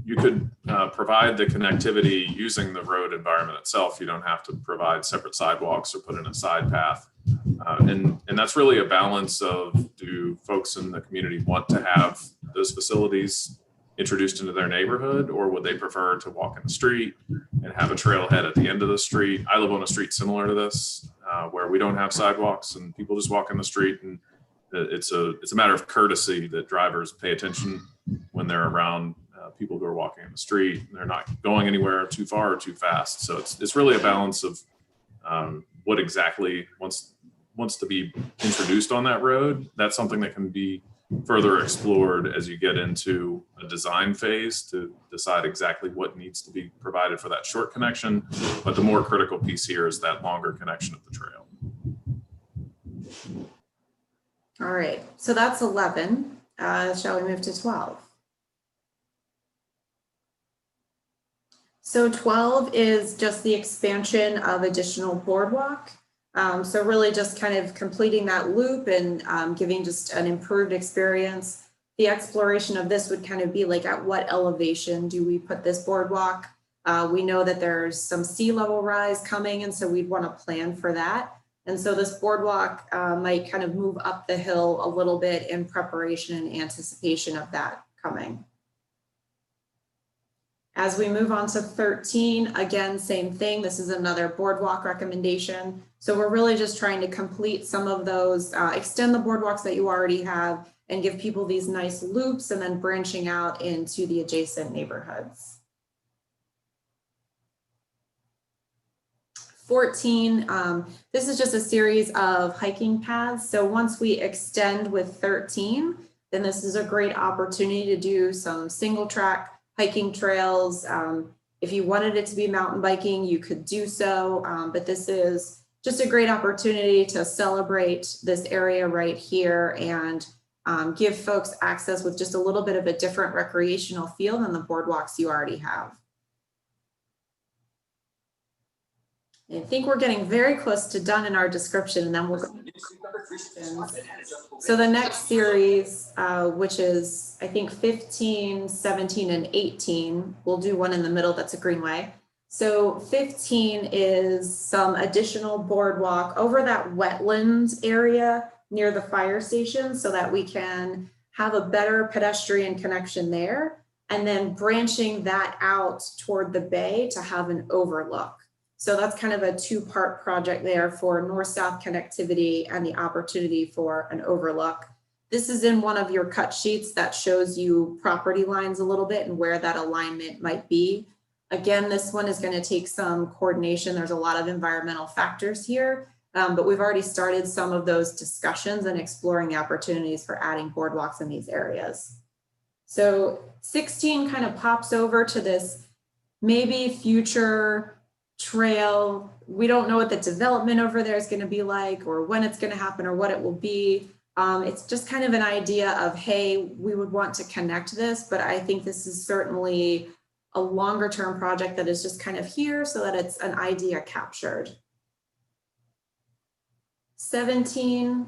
you could provide the connectivity using the road environment itself. You don't have to provide separate sidewalks or put in a side path. And that's really a balance of, do folks in the community want to have those facilities introduced into their neighborhood, or would they prefer to walk in the street and have a trailhead at the end of the street? I live on a street similar to this, where we don't have sidewalks and people just walk in the street, and it's a matter of courtesy that drivers pay attention when they're around people who are walking in the street. They're not going anywhere too far or too fast. So it's really a balance of what exactly wants to be introduced on that road. That's something that can be further explored as you get into a design phase to decide exactly what needs to be provided for that short connection. But the more critical piece here is that longer connection of the trail. All right, so that's 11. Shall we move to 12? So 12 is just the expansion of additional boardwalk. So really just kind of completing that loop and giving just an improved experience. The exploration of this would kind of be like, at what elevation do we put this boardwalk? We know that there's some sea level rise coming, and so we'd want to plan for that. And so this boardwalk might kind of move up the hill a little bit in preparation and anticipation of that coming. As we move on to 13, again, same thing. This is another boardwalk recommendation. So we're really just trying to complete some of those, extend the boardwalks that you already have and give people these nice loops, and then branching out into the adjacent neighborhoods. 14, this is just a series of hiking paths. So once we extend with 13, then this is a great opportunity to do some single track hiking trails. If you wanted it to be mountain biking, you could do so, but this is just a great opportunity to celebrate this area right here and give folks access with just a little bit of a different recreational feel than the boardwalks you already have. I think we're getting very close to done in our description, and then we'll go to questions. So the next series, which is I think 15, 17, and 18, we'll do one in the middle that's a greenway. So 15 is some additional boardwalk over that wetlands area near the fire station so that we can have a better pedestrian connection there, and then branching that out toward the bay to have an overlook. So that's kind of a two-part project there for north-south connectivity and the opportunity for an overlook. This is in one of your cut sheets that shows you property lines a little bit and where that alignment might be. Again, this one is going to take some coordination. There's a lot of environmental factors here, but we've already started some of those discussions and exploring the opportunities for adding boardwalks in these areas. So 16 kind of pops over to this maybe future trail. We don't know what the development over there is going to be like, or when it's going to happen, or what it will be. It's just kind of an idea of, hey, we would want to connect this, but I think this is certainly a longer term project that is just kind of here so that it's an idea captured. 17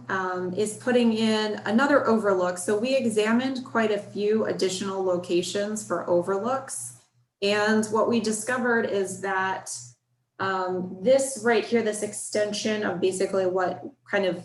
is putting in another overlook. So we examined quite a few additional locations for overlooks. And what we discovered is that this right here, this extension of basically what kind of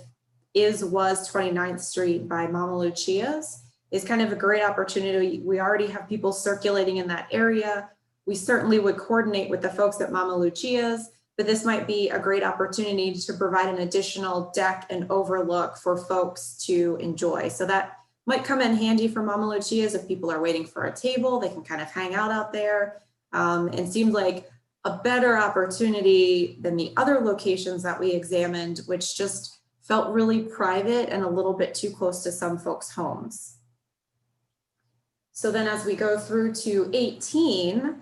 was 29th Street by Mama Lucia's, is kind of a great opportunity. We already have people circulating in that area. We certainly would coordinate with the folks at Mama Lucia's, but this might be a great opportunity to provide an additional deck and overlook for folks to enjoy. So that might come in handy for Mama Lucia's if people are waiting for a table, they can kind of hang out there. And seems like a better opportunity than the other locations that we examined, which just felt really private and a little bit too close to some folks' homes. So then as we go through to 18,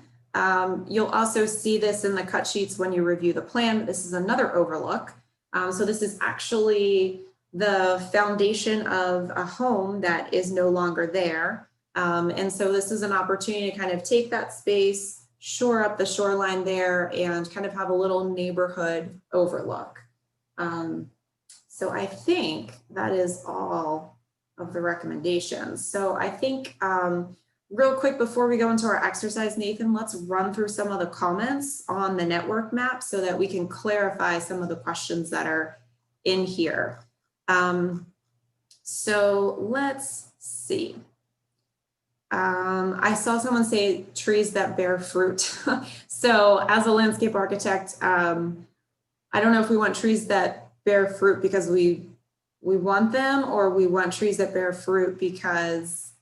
you'll also see this in the cut sheets when you review the plan. This is another overlook. So this is actually the foundation of a home that is no longer there. And so this is an opportunity to kind of take that space, shore up the shoreline there, and kind of have a little neighborhood overlook. So I think that is all of the recommendations. So I think real quick before we go into our exercise, Nathan, let's run through some of the comments on the network map so that we can clarify some of the questions that are in here. So let's see. I saw someone say trees that bear fruit. So as a landscape architect, I don't know if we want trees that bear fruit because we want them, or we want trees that bear fruit because,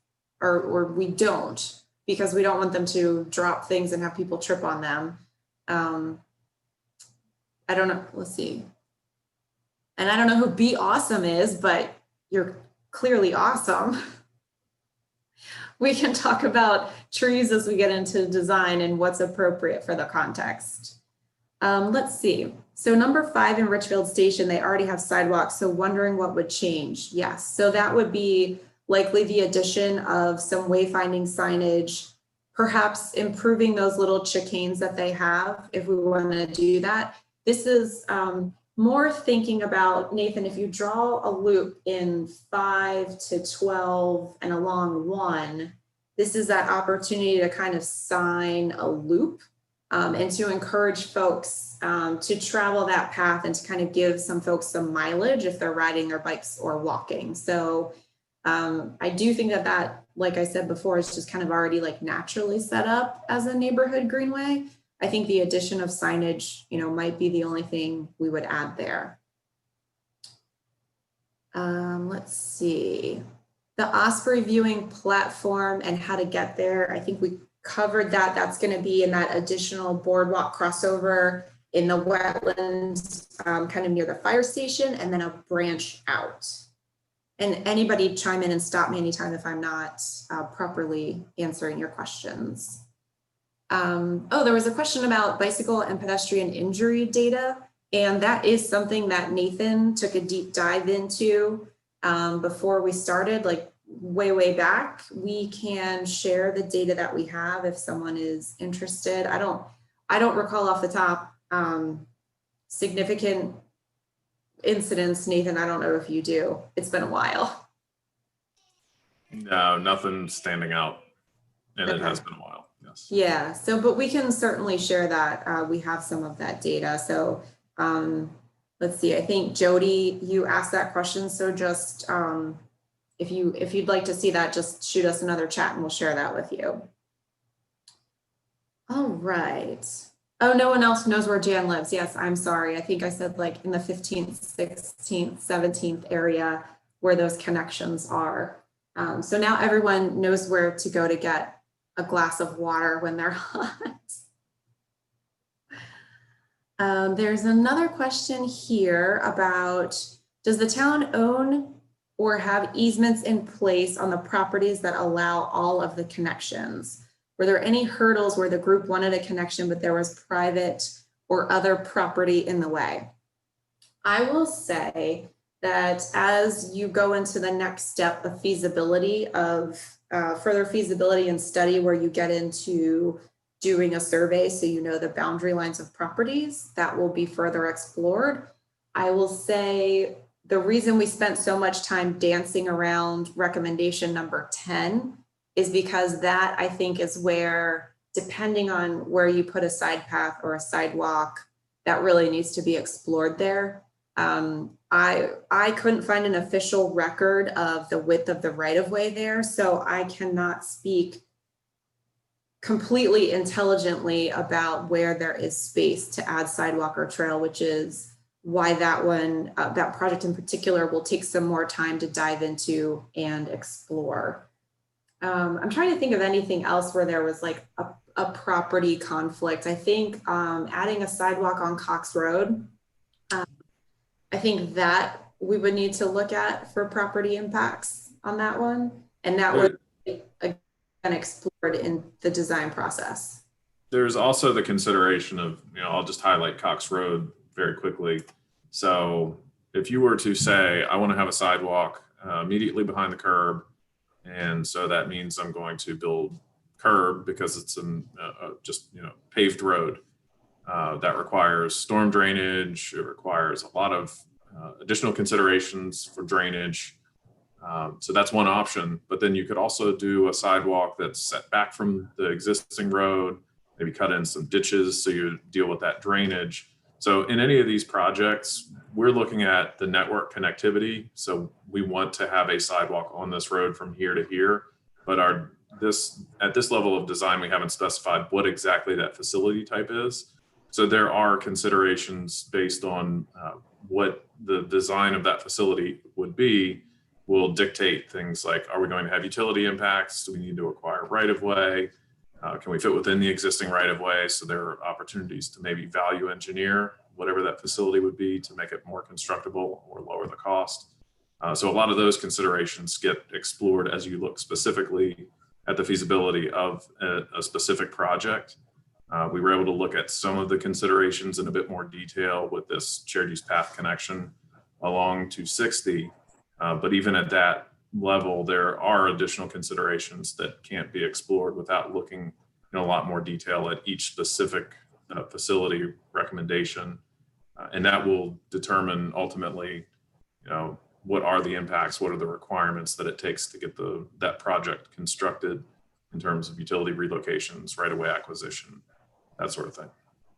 or we don't, because we don't want them to drop things and have people trip on them. I don't know, let's see. And I don't know who Be Awesome is, but you're clearly awesome. We can talk about trees as we get into design and what's appropriate for the context. Let's see. So number 5 in Richfield Station, they already have sidewalks. So wondering what would change. Yes. So that would be likely the addition of some wayfinding signage, perhaps improving those little chicanes that they have if we want to do that. This is more thinking about, Nathan, if you draw a loop in 5 to 12 and along 1, this is that opportunity to kind of sign a loop and to encourage folks to travel that path and to kind of give some folks some mileage if they're riding their bikes or walking. So I do think that that, like I said before, is just kind of already like naturally set up as a neighborhood greenway. I think the addition of signage, might be the only thing we would add there. Let's see. The Osprey viewing platform and how to get there. I think we covered that. That's going to be in that additional boardwalk crossover in the wetlands, kind of near the fire station, and then a branch out. And anybody chime in and stop me anytime if I'm not properly answering your questions. Oh, there was a question about bicycle and pedestrian injury data. And that is something that Nathan took a deep dive into before we started, like way back. We can share the data that we have if someone is interested. I don't recall off the top significant incidents. Nathan, I don't know if you do. It's been a while. No, nothing standing out, and Okay. It has been a while. Yes. Yeah, so, but we can certainly share that. We have some of that data. So let's see, I think Jody, you asked that question. So just if you'd like to see that, just shoot us another chat and we'll share that with you. All right. Oh, no one else knows where Jan lives. Yes, I'm sorry. I think I said like in the 15th, 16th, 17th area where those connections are. So now everyone knows where to go to get a glass of water when they're hot. There's another question here about, does the town own or have easements in place on the properties that allow all of the connections? Were there any hurdles where the group wanted a connection, but there was private or other property in the way? I will say that as you go into the next step of feasibility of further feasibility and study, where you get into doing a survey so you know the boundary lines of properties, that will be further explored. I will say the reason we spent so much time dancing around recommendation number 10 is because that, I think, is where, depending on where you put a side path or a sidewalk, that really needs to be explored there. I couldn't find an official record of the width of the right-of-way there, so I cannot speak completely intelligently about where there is space to add sidewalk or trail, which is why that one, that project in particular, will take some more time to dive into and explore. I'm trying to think of anything else where there was like a property conflict. I think adding a sidewalk on Cox Road, I think that we would need to look at for property impacts on that one. And that would be again explored in the design process. There's also the consideration of, I'll just highlight Cox Road very quickly. So if you were to say, I want to have a sidewalk immediately behind the curb, and so that means I'm going to build curb because it's just paved road. That requires storm drainage. It requires a lot of additional considerations for drainage. So that's one option. But then you could also do a sidewalk that's set back from the existing road, maybe cut in some ditches so you deal with that drainage. So in any of these projects, we're looking at the network connectivity. So we want to have a sidewalk on this road from here to here, but at this level of design, we haven't specified what exactly that facility type is. So there are considerations based on what the design of that facility would be, will dictate things like, are we going to have utility impacts? Do we need to acquire right of way? Can we fit within the existing right of way? So there are opportunities to maybe value engineer whatever that facility would be to make it more constructible or lower the cost. So a lot of those considerations get explored as you look specifically at the feasibility of a specific project. We were able to look at some of the considerations in a bit more detail with this shared use path connection along 260. But even at that level, there are additional considerations that can't be explored without looking in a lot more detail at each specific facility recommendation. And that will determine ultimately, what are the impacts, what are the requirements that it takes to get that project constructed in terms of utility relocations, right-of-way acquisition, that sort of thing.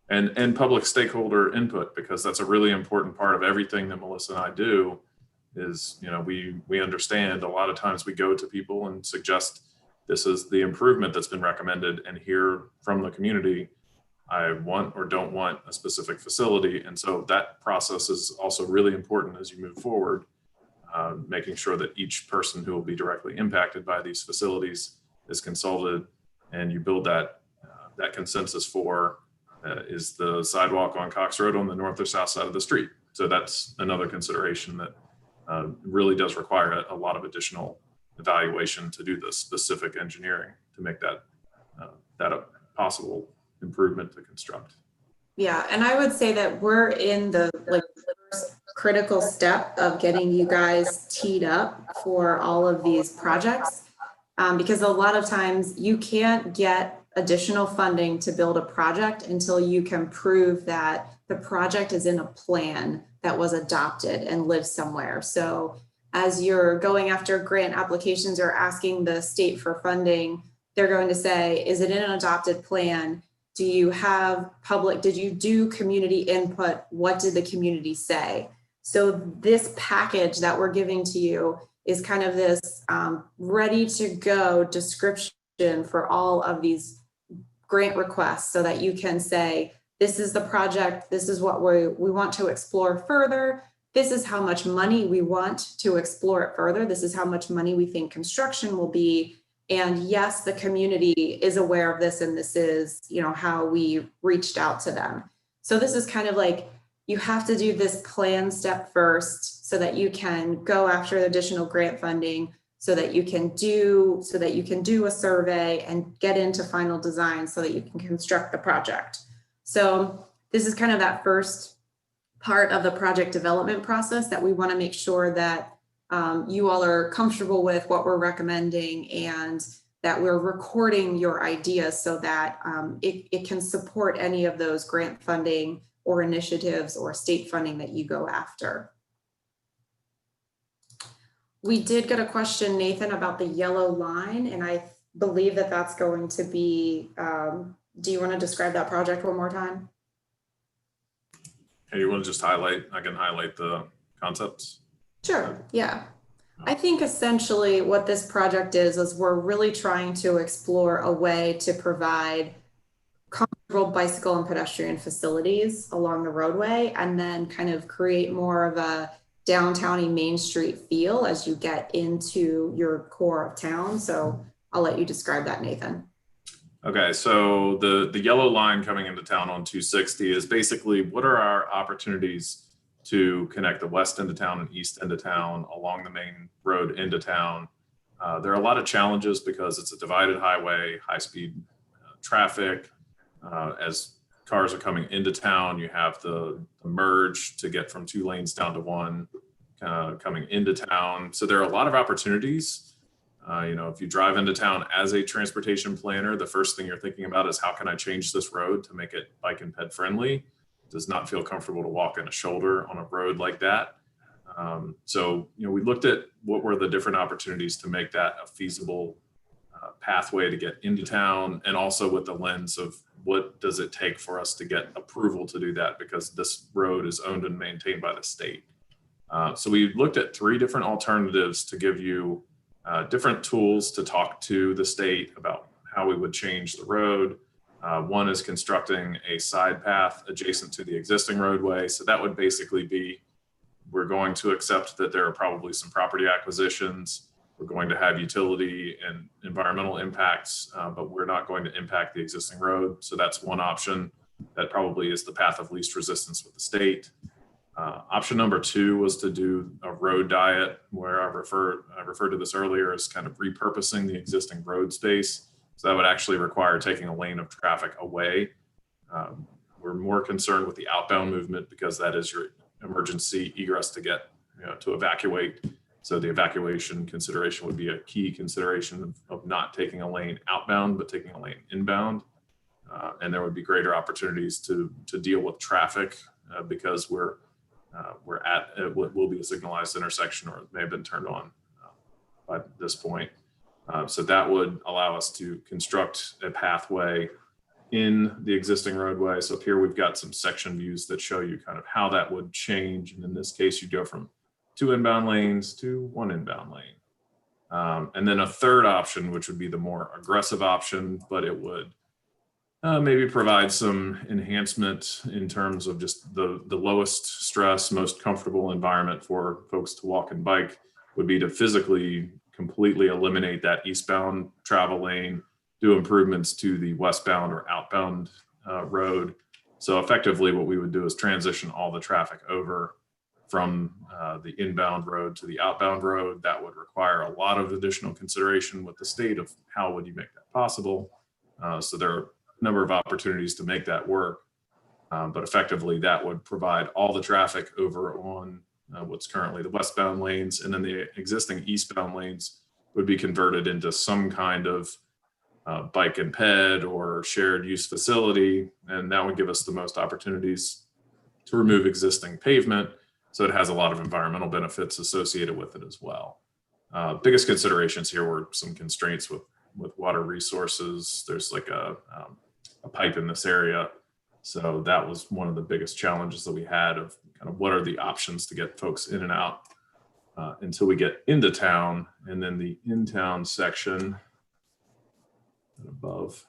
And public stakeholder input, because that's a really important part of everything that Melissa and I do. Is, we understand a lot of times we go to people and suggest this is the improvement that's been recommended and hear from the community, I want or don't want a specific facility. And so that process is also really important as you move forward, making sure that each person who will be directly impacted by these facilities is consulted, and you build that consensus for is the sidewalk on Cox Road on the north or south side of the street. So that's another consideration that really does require a lot of additional evaluation to do the specific engineering to make that a possible improvement to construct. Yeah, and I would say that we're in the first critical step of getting you guys teed up for all of these projects, because a lot of times you can't get additional funding to build a project until you can prove that the project is in a plan that was adopted and lives somewhere. So as you're going after grant applications or asking the state for funding, they're going to say, is it in an adopted plan? Do you have did you do community input? What did the community say? So this package that we're giving to you is kind of this ready to go description for all of these grant requests, so that you can say, this is the project, this is what we want to explore further, this is how much money we want to explore it further, this is how much money we think construction will be, and yes, the community is aware of this, and this is, how we reached out to them. So this is kind of like, you have to do this plan step first so that you can go after additional grant funding, so that you can do a survey and get into final design so that you can construct the project. So this is kind of that first part of the project development process that we want to make sure that you all are comfortable with what we're recommending, and that we're recording your ideas so that it can support any of those grant funding or initiatives or state funding that you go after. We did get a question, Nathan, about the yellow line, and I believe that that's going to be, do you want to describe that project one more time? Hey, you want to just I can highlight the concepts? Sure, yeah. I think essentially what this project is we're really trying to explore a way to provide comfortable bicycle and pedestrian facilities along the roadway, and then kind of create more of a downtown-y Main Street feel as you get into your core of town. So I'll let you describe that, Nathan. Okay, so the yellow line coming into town on 260 is basically what are our opportunities to connect the west end of town and east end of town along the main road into town. There are a lot of challenges because it's a divided highway, high speed traffic. As cars are coming into town, you have the merge to get from 2 lanes down to 1 coming into town. So there are a lot of opportunities. You know, if you drive into town as a transportation planner, the first thing you're thinking about is how can I change this road to make it bike and ped friendly? It does not feel comfortable to walk in a shoulder on a road like that. So, you know, we looked at what were the different opportunities to make that a feasible pathway to get into town, and also with the lens of what does it take for us to get approval to do that, because this road is owned and maintained by the state. So we looked at 3 different alternatives to give you different tools to talk to the state about how we would change the road. One is constructing a side path adjacent to the existing roadway. So that would basically be, we're going to accept that there are probably some property acquisitions. We're going to have utility and environmental impacts, but we're not going to impact the existing road. So that's one option. That probably is the path of least resistance with the state. Option number 2 was to do a road diet, where I referred to this earlier as kind of repurposing the existing road space. So that would actually require taking a lane of traffic away. We're more concerned with the outbound movement because that is your emergency egress to get, you know, to evacuate. So the evacuation consideration would be a key consideration of not taking a lane outbound, but taking a lane inbound. And there would be greater opportunities to deal with traffic because we're at what will be a signalized intersection, or it may have been turned on by this point. So that would allow us to construct a pathway in the existing roadway. So up here, we've got some section views that show you kind of how that would change. And in this case, you go from 2 inbound lanes to 1 inbound lane. And then a third option, which would be the more aggressive option, but it would maybe provide some enhancement in terms of just the lowest stress, most comfortable environment for folks to walk and bike, would be to physically completely eliminate that eastbound travel lane, do improvements to the westbound or outbound road. So effectively what we would do is transition all the traffic over from the inbound road to the outbound road. That would require a lot of additional consideration with the state of how would you make that possible. So there are number of opportunities to make that work. But effectively that would provide all the traffic over on what's currently the westbound lanes, and then the existing eastbound lanes would be converted into some kind of bike and ped or shared use facility. And that would give us the most opportunities to remove existing pavement. So it has a lot of environmental benefits associated with it as well. Biggest considerations here were some constraints with water resources. There's like a pipe in this area. So that was one of the biggest challenges that we had of kind of what are the options to get folks in and out until we get into town. And then the in-town section above.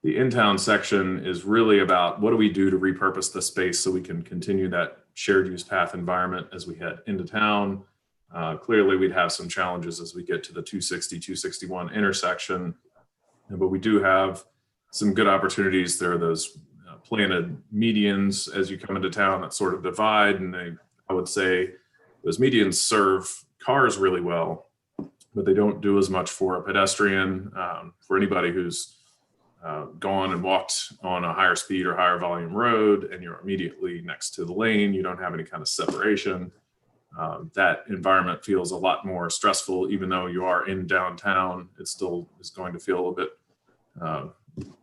The in-town section is really about what do we do to repurpose the space so we can continue that shared use path environment as we head into town. Clearly we'd have some challenges as we get to the 260, 261 intersection. But we do have some good opportunities. There are those planted medians as you come into town that sort of divide. And I would say those medians serve cars really well, but they don't do as much for a pedestrian. For anybody who's gone and walked on a higher speed or higher volume road and you're immediately next to the lane, you don't have any kind of separation. That environment feels a lot more stressful. Even though you are in downtown, it still is going to feel a bit,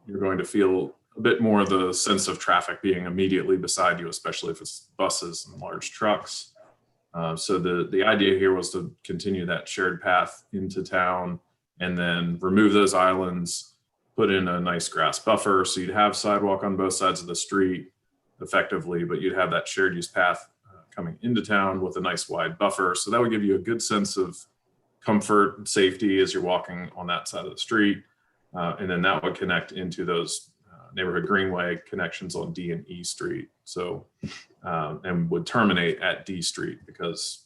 you're going to feel a bit more the sense of traffic being immediately beside you, especially if it's buses and large trucks. So the idea here was to continue that shared path into town and then remove those islands, put in a nice grass buffer. So you'd have sidewalk on both sides of the street effectively, but you'd have that shared use path coming into town with a nice wide buffer. So that would give you a good sense of comfort and safety as you're walking on that side of the street. And then that would connect into those neighborhood greenway connections on D and E Street. So, and would terminate at D Street because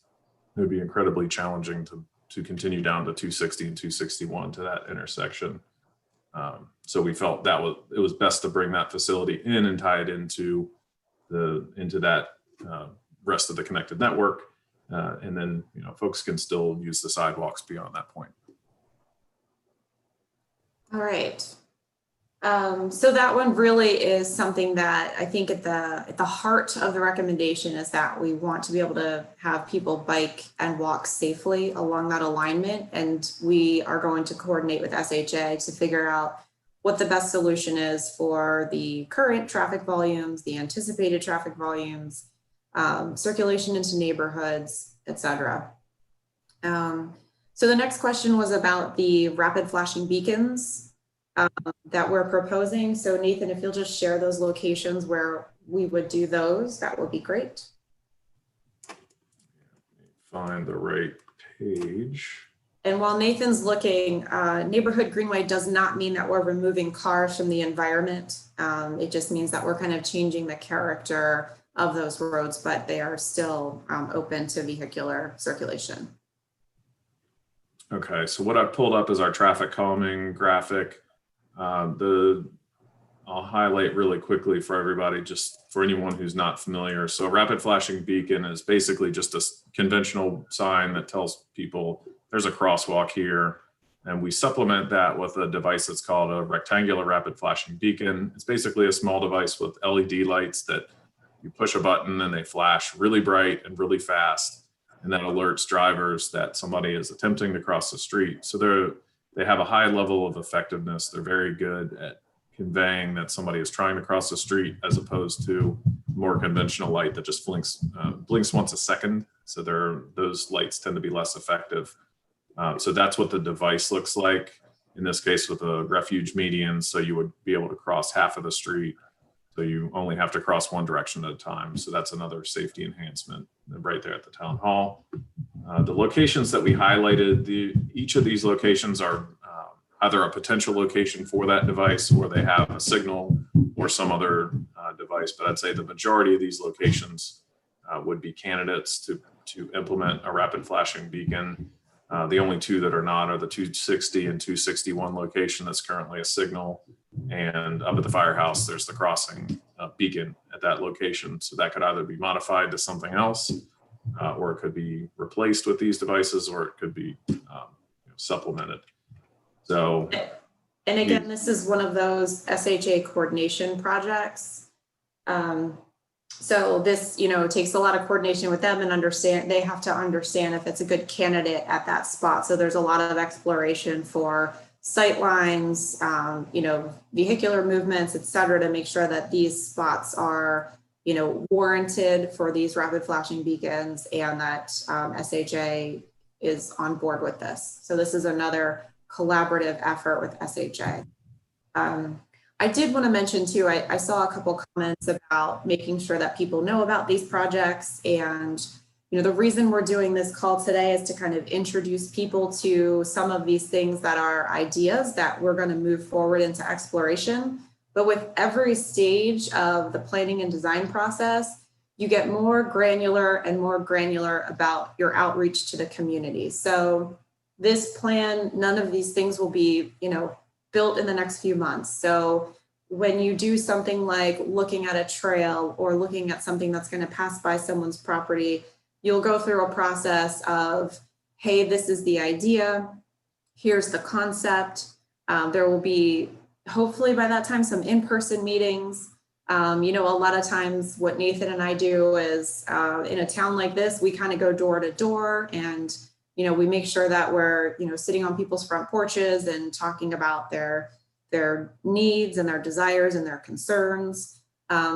it would be incredibly challenging to continue down to 260 and 261 to that intersection. So we felt that it was best to bring that facility in and tie it into that rest of the connected network. And then, folks can still use the sidewalks beyond that point. All right. So that one really is something that I think at the heart of the recommendation is that we want to be able to have people bike and walk safely along that alignment. And we are going to coordinate with SHA to figure out what the best solution is for the current traffic volumes, the anticipated traffic volumes, circulation into neighborhoods, et cetera. So the next question was about the rapid flashing beacons that we're proposing. So Nathan, if you'll just share those locations where we would do those, that would be great. Find the right page. And while Nathan's looking, neighborhood greenway does not mean that we're removing cars from the environment. It just means that we're kind of changing the character of those roads, but they are still open to vehicular circulation. Okay, so what I pulled up is our traffic calming graphic. I'll highlight really quickly for everybody, just for anyone who's not familiar. So a rapid flashing beacon is basically just a conventional sign that tells people there's a crosswalk here. And we supplement that with a device that's called a rectangular rapid flashing beacon. It's basically a small device with LED lights that you push a button and they flash really bright and really fast. And that alerts drivers that somebody is attempting to cross the street. So they have a high level of effectiveness. They're very good at conveying that somebody is trying to cross the street, as opposed to more conventional light that just blinks once a second. So those lights tend to be less effective. So that's what the device looks like, in this case with a refuge median. So you would be able to cross half of the street. So you only have to cross one direction at a time. So that's another safety enhancement right there at the town hall. The locations that we highlighted, each of these locations are either a potential location for that device, or they have a signal or some other device. But I'd say the majority of these locations would be candidates to implement a rapid flashing beacon. The only two that are not are the 260 and 261 location that's currently a signal. And up at the firehouse, there's the crossing beacon at that location. So that could either be modified to something else, or it could be replaced with these devices, or it could be supplemented. So, and again, this is one of those SHA coordination projects. So this, takes a lot of coordination with them, and they have to understand if it's a good candidate at that spot. So there's a lot of exploration for sight lines, vehicular movements, et cetera, to make sure that these spots are, warranted for these rapid flashing beacons, and that SHA is on board with this. So this is another collaborative effort with SHA. I did want to mention too, I saw a couple comments about making sure that people know about these projects. And, the reason we're doing this call today is to kind of introduce people to some of these things that are ideas that we're going to move forward into exploration. But with every stage of the planning and design process, you get more granular and more granular about your outreach to the community. So this plan, none of these things will be, built in the next few months. So when you do something like looking at a trail or looking at something that's going to pass by someone's property, you'll go through a process of, hey, this is the idea, here's the concept. There will be, hopefully by that time, some in-person meetings. A lot of times what Nathan and I do is in a town like this, we kind of go door to door, and we make sure that we're, sitting on people's front porches and talking about their needs and their desires and their concerns.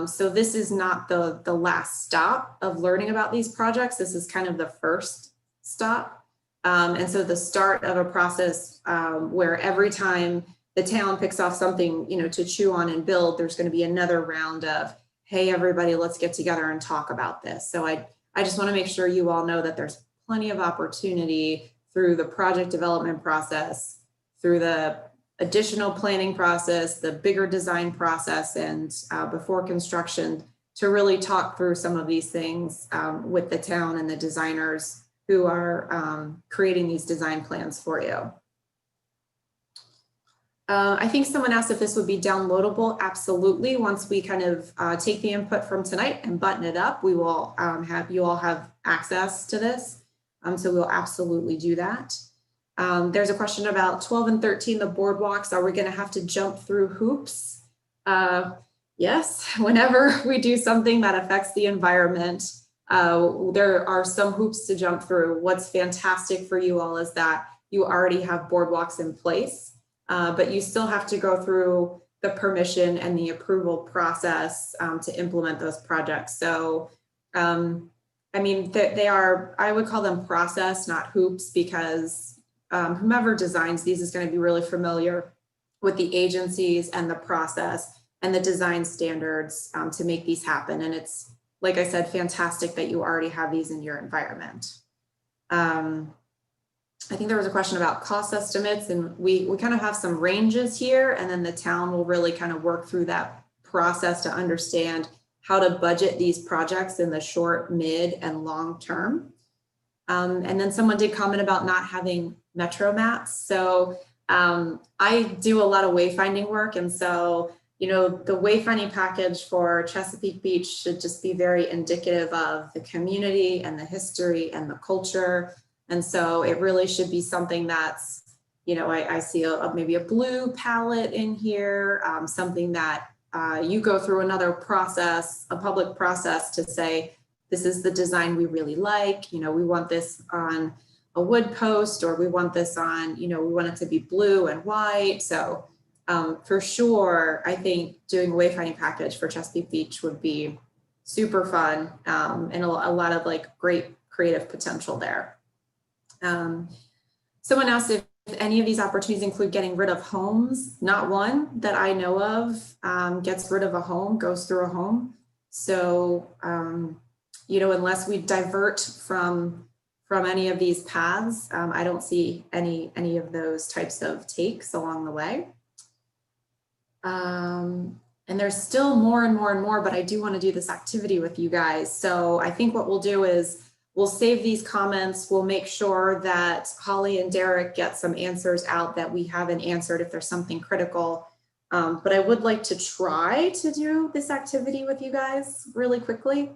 So this is not the last stop of learning about these projects. This is kind of the first stop. And so the start of a process where every time the town picks off something, to chew on and build, there's going to be another round of, hey, everybody, let's get together and talk about this. So I just want to make sure you all know that there's plenty of opportunity through the project development process, through the additional planning process, the bigger design process, and before construction, to really talk through some of these things with the town and the designers who are creating these design plans for you. I think someone asked if this would be downloadable. Absolutely. Once we kind of take the input from tonight and button it up, we will have you all have access to this. So we'll absolutely do that. There's a question about 12 and 13, the boardwalks. Are we going to have to jump through hoops? Yes, whenever we do something that affects the environment, there are some hoops to jump through. What's fantastic for you all is that you already have boardwalks in place. But you still have to go through the permission and the approval process to implement those projects. So, I mean, they are, I would call them process, not hoops, because whomever designs these is going to be really familiar with the agencies and the process and the design standards to make these happen. And it's, like I said, fantastic that you already have these in your environment. I think there was a question about cost estimates, and we kind of have some ranges here, and then the town will really kind of work through that process to understand how to budget these projects in the short, mid, and long term. And then someone did comment about not having metro maps. So I do a lot of wayfinding work, and so you know, the wayfinding package for Chesapeake Beach should just be very indicative of the community and the history and the culture. And so it really should be something that's, you know, I see maybe a blue palette in here, something that you go through another process, a public process to say, this is the design we really like. You know, we want this on a wood post, or we want this on, you know, we want it to be blue and white. So for sure, I think doing a wayfinding package for Chesapeake Beach would be super fun and a lot of like great creative potential there. Someone asked if any of these opportunities include getting rid of homes. Not one that I know of gets rid of a home, goes through a home. So, you know, unless we divert from any of these paths, I don't see any of those types of takes along the way. And there's still more and more and more, but I do want to do this activity with you guys. So I think what we'll do is we'll save these comments. We'll make sure that Holly and Derek get some answers out that we haven't answered if there's something critical. But I would like to try to do this activity with you guys really quickly.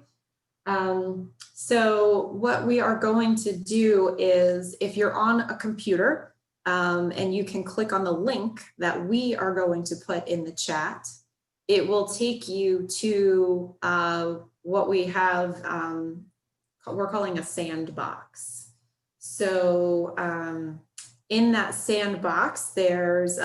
So what we are going to do is, if you're on a computer and you can click on the link that we are going to put in the chat, it will take you to what we have, we're calling a sandbox. So in that sandbox, there's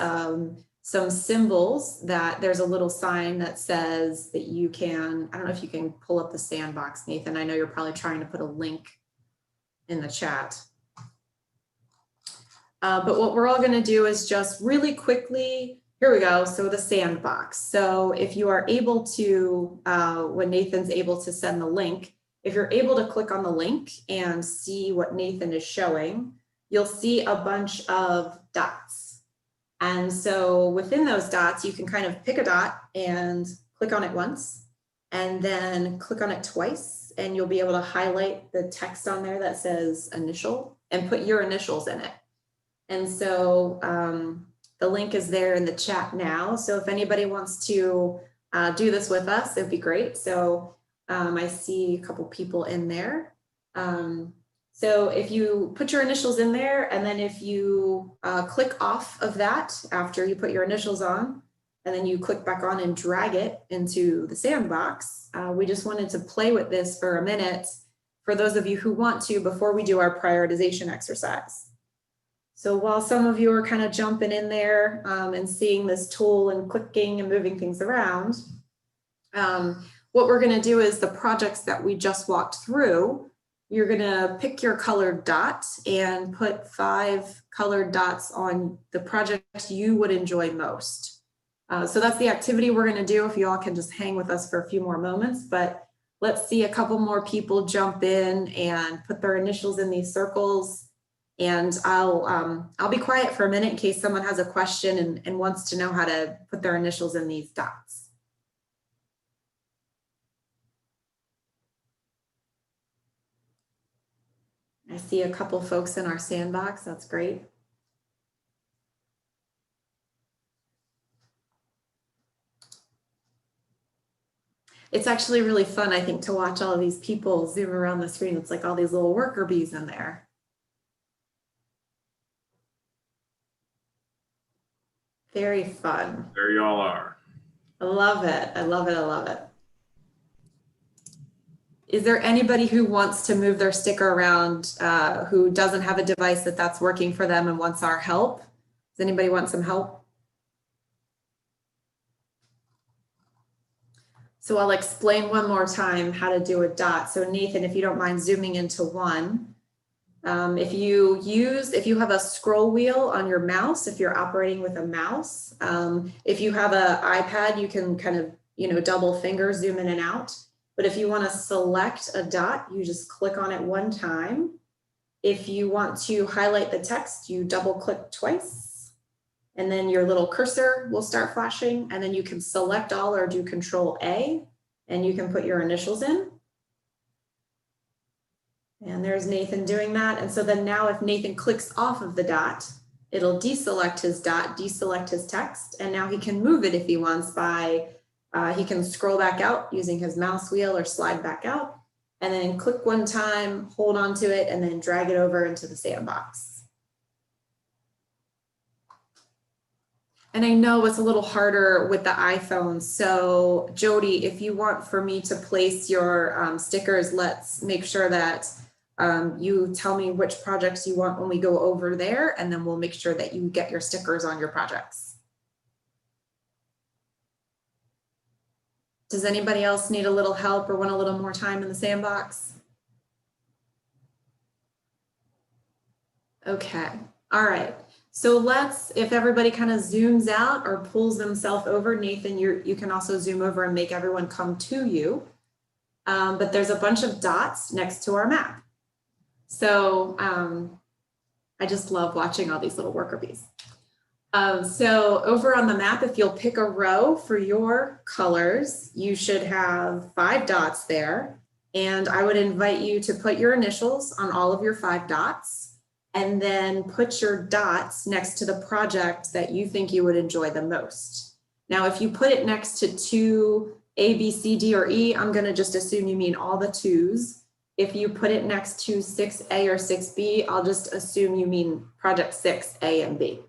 some symbols that there's a little sign that says that you can, I don't know if you can pull up the sandbox, Nathan. I know you're probably trying to put a link in the chat. But what we're all going to do is just really quickly, here we go. So the sandbox. So if you are able to, when Nathan's able to send the link, if you're able to click on the link and see what Nathan is showing, you'll see a bunch of dots. And so within those dots, you can kind of pick a dot and click on it once, and then click on it twice, and you'll be able to highlight the text on there that says initial and put your initials in it. And so the link is there in the chat now. So if anybody wants to do this with us, it'd be great. So I see a couple people in there. So if you put your initials in there, and then if you click off of that after you put your initials on, and then you click back on and drag it into the sandbox, we just wanted to play with this for a minute for those of you who want to before we do our prioritization exercise. So while some of you are kind of jumping in there and seeing this tool and clicking and moving things around, what we're going to do is the projects that we just walked through, you're going to pick your colored dot and put 5 colored dots on the project you would enjoy most. So that's the activity we're going to do, if you all can just hang with us for a few more moments. But let's see a couple more people jump in and put their initials in these circles. And I'll be quiet for a minute in case someone has a question and wants to know how to put their initials in these dots. I see a couple folks in our sandbox. That's great. It's actually really fun, I think, to watch all of these people zoom around the screen. It's like all these little worker bees in there. Very fun. There y'all are. I love it. I love it. I love it. Is there anybody who wants to move their sticker around who doesn't have a device that's working for them and wants our help? Does anybody want some help? So I'll explain one more time how to do a dot. So Nathan, if you don't mind zooming into one, if you have a scroll wheel on your mouse, if you're operating with a mouse, if you have an iPad, you can kind of, double finger zoom in and out. But if you want to select a dot, you just click on it one time. If you want to highlight the text, you double click twice. And then your little cursor will start flashing. And then you can select all or do Control A, and you can put your initials in. And there's Nathan doing that. And so then now if Nathan clicks off of the dot, it'll deselect his dot, deselect his text. And now he can move it if he wants by he can scroll back out using his mouse wheel or slide back out, and then click one time, hold on to it, and then drag it over into the sandbox. And I know it's a little harder with the iPhone. So Jody, if you want for me to place your stickers, let's make sure that you tell me which projects you want when we go over there, and then we'll make sure that you get your stickers on your projects. Does anybody else need a little help or want a little more time in the sandbox? Okay, all right. So if everybody kind of zooms out or pulls themselves over, Nathan, you can also zoom over and make everyone come to you. But there's a bunch of dots next to our map. So I just love watching all these little worker bees. So over on the map, if you'll pick a row for your colors, you should have 5 dots there. And I would invite you to put your initials on all of your 5 dots, and then put your dots next to the project that you think you would enjoy the most. Now, if you put it next to 2 A, B, C, D, or E, I'm going to just assume you mean all the 2s. If you put it next to 6A or 6B, I'll just assume you mean project 6, A and B.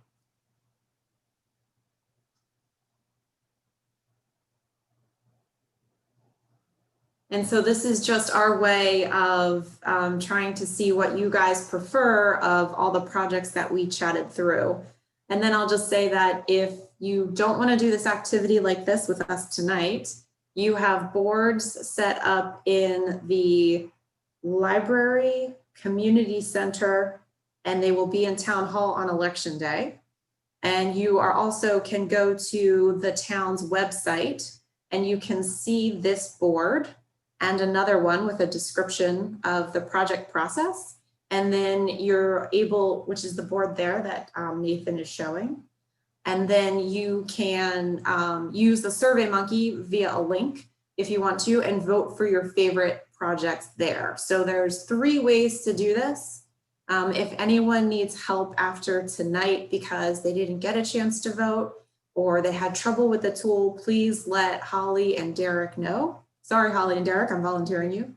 And so this is just our way of trying to see what you guys prefer of all the projects that we chatted through. And then I'll just say that if you don't want to do this activity like this with us tonight, you have boards set up in the library, community center, and they will be in town hall on election day. And you are also can go to the town's website and you can see this board and another one with a description of the project process. And then you're able, which is the board there that Nathan is showing. And then you can use the SurveyMonkey via a link if you want to, and vote for your favorite projects there. So there's 3 ways to do this. If anyone needs help after tonight because they didn't get a chance to vote or they had trouble with the tool, please let Holly and Derek know. Sorry, Holly and Derek, I'm volunteering you.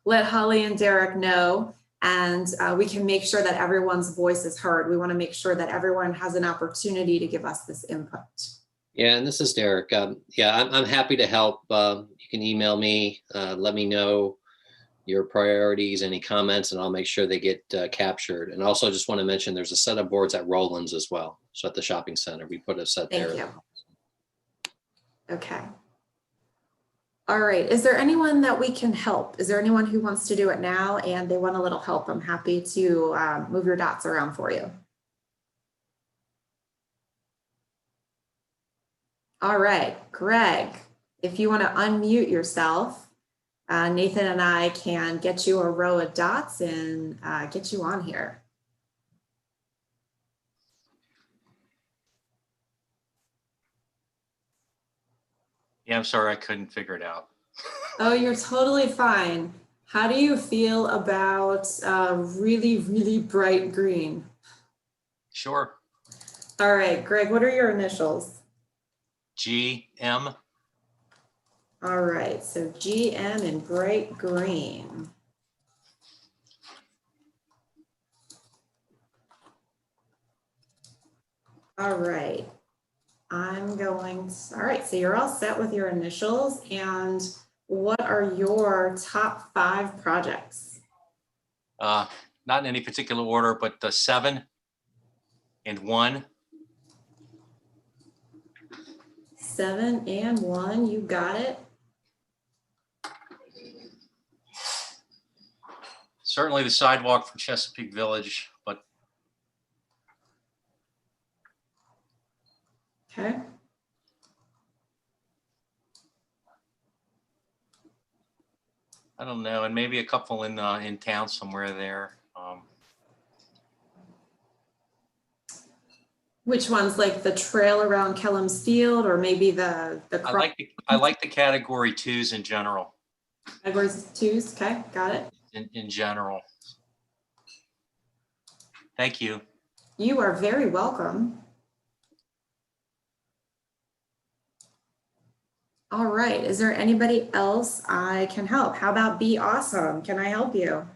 Let Holly and Derek know, and we can make sure that everyone's voice is heard. We want to make sure that everyone has an opportunity to give us this input. Yeah, and this is Derek. Yeah, I'm happy to help. You can email me, let me know your priorities, any comments, and I'll make sure they get captured. And also just want to mention there's a set of boards at Roland's as well. So at the shopping center, we put a set there. Thank you. Okay. All right, is there anyone that we can help? Is there anyone who wants to do it now and they want a little help? I'm happy to move your dots around for you. All right, Greg, if you want to unmute yourself, Nathan and I can get you a row of dots and get you on here. Yeah, I'm sorry, I couldn't figure it out. Oh, you're totally fine. How do you feel about really, really bright green? Sure. All right, Greg, what are your initials? GM. All right, so GM in bright green. All right. All right, so you're all set with your initials, and what are your top 5 projects? Not in any particular order, but the 7 and 1. 7 and 1, you got it. Certainly the sidewalk for Chesapeake Village, but Okay. I don't know, and maybe a couple in town somewhere there. Which ones, like the trail around Kellum's Field, or maybe the I like the category 2s in general. categories 2s? Okay, got it. In general. Thank you. You are very welcome. All right, is there anybody else I can help? How about Be Awesome? Can I help you?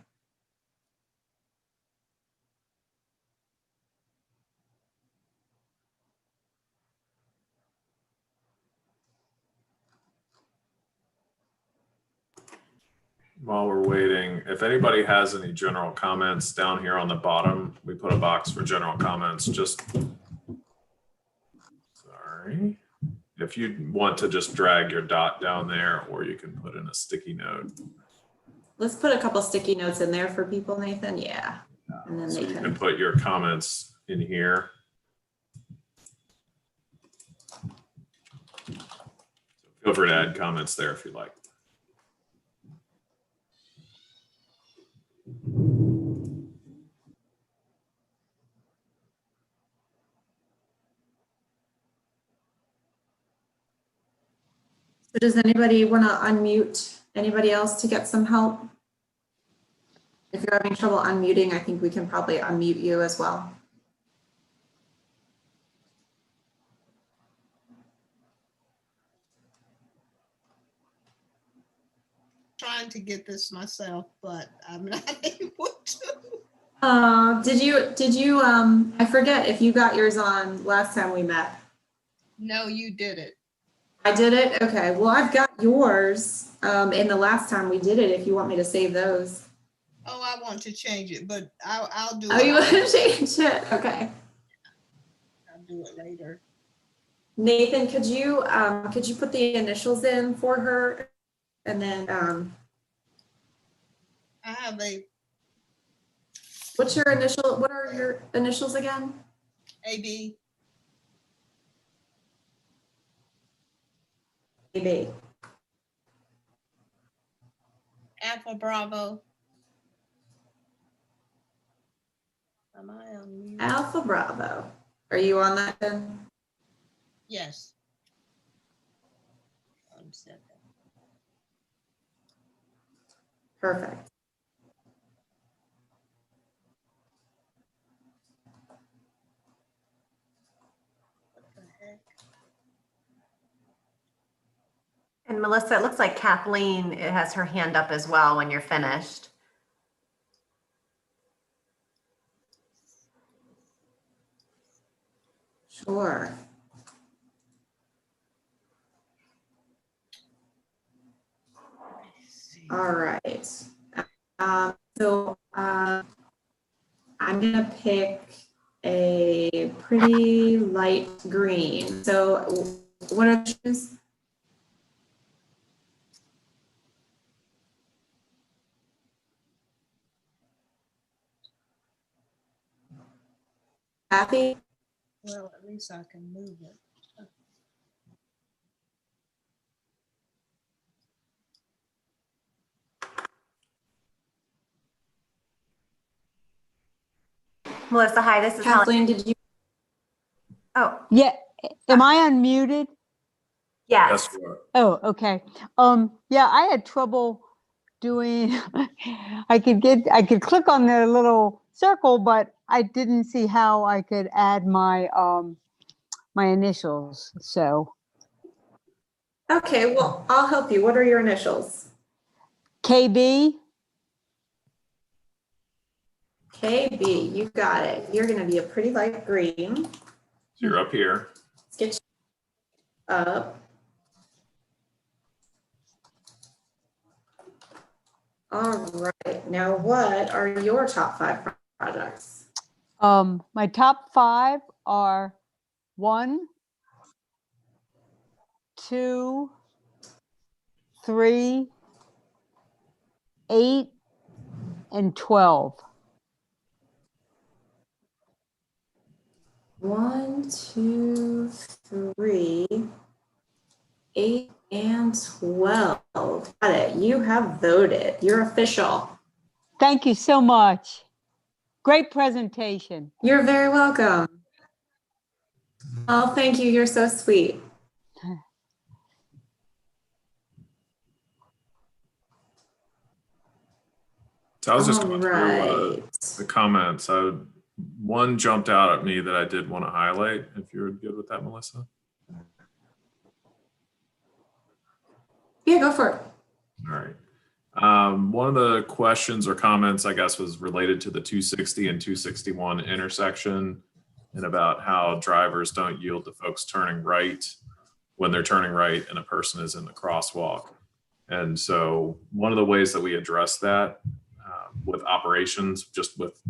While we're waiting, if anybody has any general comments down here on the bottom, we put a box for general comments. Sorry. If you want to just drag your dot down there, or you can put in a sticky note. Let's put a couple sticky notes in there for people, Nathan. Yeah. And then So they you can can put your comments in here. So feel free to add comments there if you like. So does anybody want to unmute anybody else to get some help? If you're having trouble unmuting, I think we can probably unmute you as well. Trying to get this myself, but I'm not able to. Did you, I forget if you got yours on last time we met. No, you did it. I did it? Okay, well, I've got yours in the last time we did it, if you want me to save those. Oh, I want to change it, but I'll do it. Oh, you want to change it? Okay. I'll do it later. Nathan, could you put the initials in for her? And then, I have a what are your initials again? AB. AB. Alpha Bravo. Am I on mute? Alpha Bravo. Are you on that then? Yes. 1 second. Perfect. What the heck? And Melissa, it looks like Kathleen has her hand up as well when you're finished. Sure. All right. I'm gonna pick a pretty light green. So what are the shoes? Kathy? Well, at least I can move it. Melissa, hi, this is Helen. Kathleen, did you? Oh, Yeah, am I unmuted? yes. Yes, you are. Oh, okay. Yeah, I had trouble doing, I could click on the little circle, but I didn't see how I could add my, my initials, so. Okay, well, I'll help you. What are your initials? KB. KB, you got it. You're gonna be a pretty light green. So you're up here. Let's get you up. All right, now what are your top 5 projects? My top 5 are 1, 2, 3, 8, and 12. 1, 2, 3, 8, and 12. Got it. You have voted. You're official. Thank you so much. Great presentation. You're very welcome. Oh, thank you. You're so sweet. So I was just All going through right. the comments. One jumped out at me that I did want to highlight, if you're good with that, Melissa. Yeah, go for it. All right. One of the questions or comments, I guess, was related to the 260 and 261 intersection and about how drivers don't yield to folks turning right when they're turning right and a person is in the crosswalk. And so one of the ways that we address that with operations, just with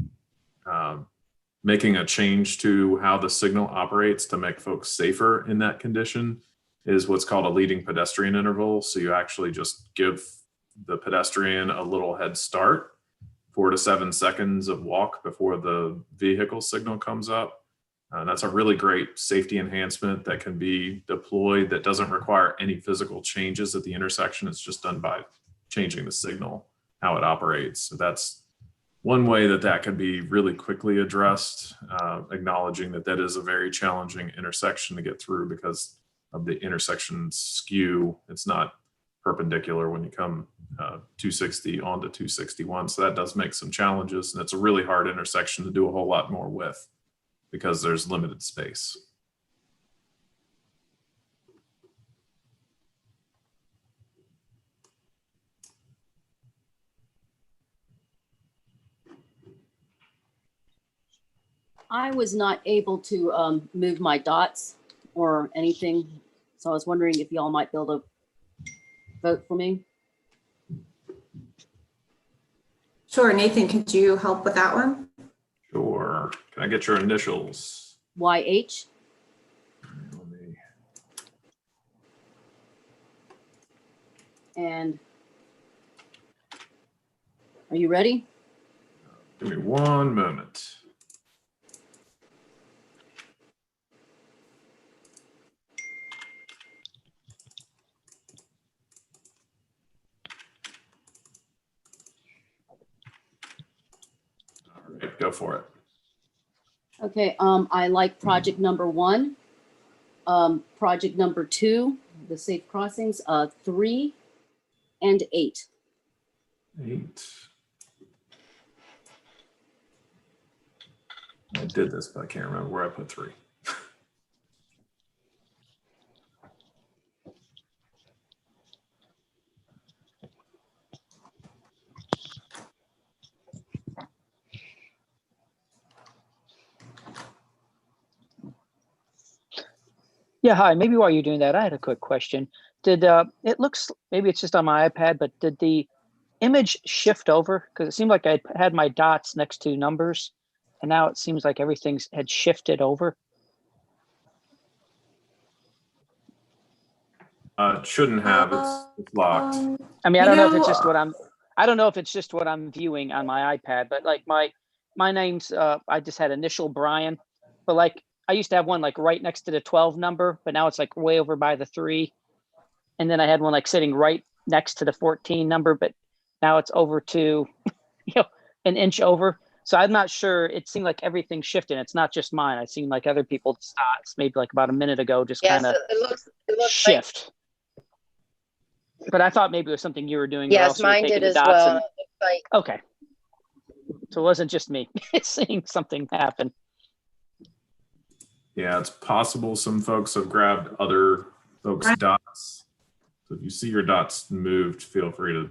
making a change to how the signal operates to make folks safer in that condition, is what's called a leading pedestrian interval. So you actually just give the pedestrian a little head start, 4 to 7 seconds of walk before the vehicle signal comes up. That's a really great safety enhancement that can be deployed that doesn't require any physical changes at the intersection. It's just done by changing the signal, how it operates. So that's one way that that can be really quickly addressed, acknowledging that that is a very challenging intersection to get through because of the intersection skew. It's not perpendicular when you come 260 onto 261. So that does make some challenges, and it's a really hard intersection to do a whole lot more with because there's limited space. I was not able to move my dots or anything, so I was wondering if y'all might be able to vote for me. Sure, Nathan, could you help with that one? Sure. Can I get your initials? YH. Let me- And are you ready? Give me one moment. All right, go for it. Okay, I like project number 1. Project number 2, the safe crossings, 3 and 8. 8. I did this, but I can't remember where I put 3. Yeah, hi. Maybe while you're doing that, I had a quick question. Did it looks, maybe it's just on my iPad, but did the image shift over? Because it seemed like I had my dots next to numbers, and now it seems like everything's had shifted over. It shouldn't have. It's locked. I mean, I don't know if it's just what I don't know if it's just what I'm viewing on my iPad, but like my name's I just had initial Brian, but like I used to have one like right next to the 12 number, but now it's like way over by the 3. And then I had one like sitting right next to the 14 number, but now it's over to, an inch over. So I'm not sure. It seemed like everything shifted. It's not just mine. I've seen like other people's dots maybe like about a minute ago, just kind of it looks shift. But I thought maybe it was something you were doing. yes, mine did as well. Okay. So it wasn't just me seeing something happen. Yeah, it's possible some folks have grabbed other folks' dots So if you see your dots moved, feel free to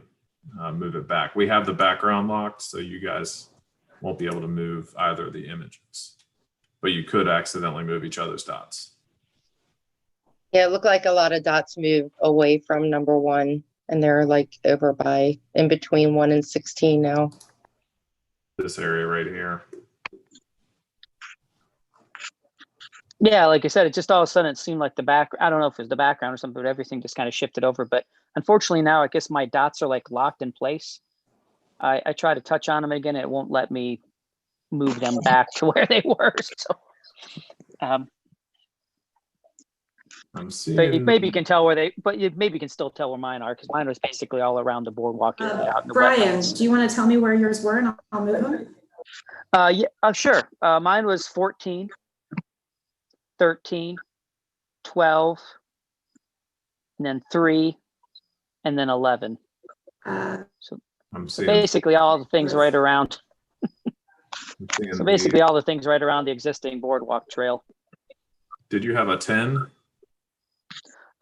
move it back. We have the background locked, so you guys won't be able to move either of the images, but you could accidentally move each other's dots. Yeah, it looked like a lot of dots moved away from number 1, and they're like over by in between 1 and 16 now. This area right here. Yeah, like I said, it just all of a sudden it seemed like the back. I don't know if it was the background or something, but everything just kind of shifted over. But unfortunately now I guess my dots are like locked in place. I try to touch on them again, and it won't let me move them back to where they were. So I'm but seeing. maybe you can tell where they, but maybe you can still tell where mine are, because mine was basically all around the boardwalk area out in the Brian, wetlands. do you want to tell me where yours were and I'll move them? Yeah, sure. Mine was 14, 13, 12, and then 3, and then 11. So I'm seeing. basically all the things right around. I'm seeing So basically all the things right around the existing boardwalk trail. Did you have a 10?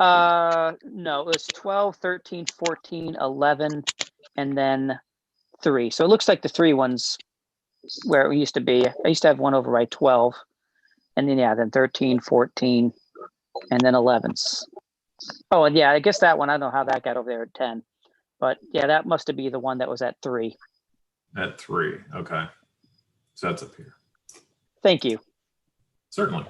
No, it was 12, 13, 14, 11, and then 3. So it looks like the 3 ones where it used to be. I used to have one over by 12, and then then 13, 14, and then 11s. Oh, and yeah, I guess that one, I don't know how that got over there at 10, but yeah, that must have been the one that was at 3. At 3, okay. So that's up here. Thank you. Certainly.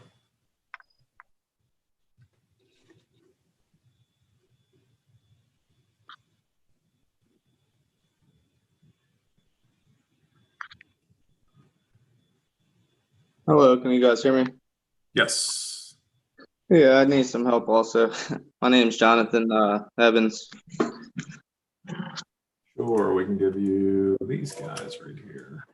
Hello, can you guys hear me? Yes. Yeah, I need some help also. My name's Jonathan Evans. Sure, we can give you these guys right here.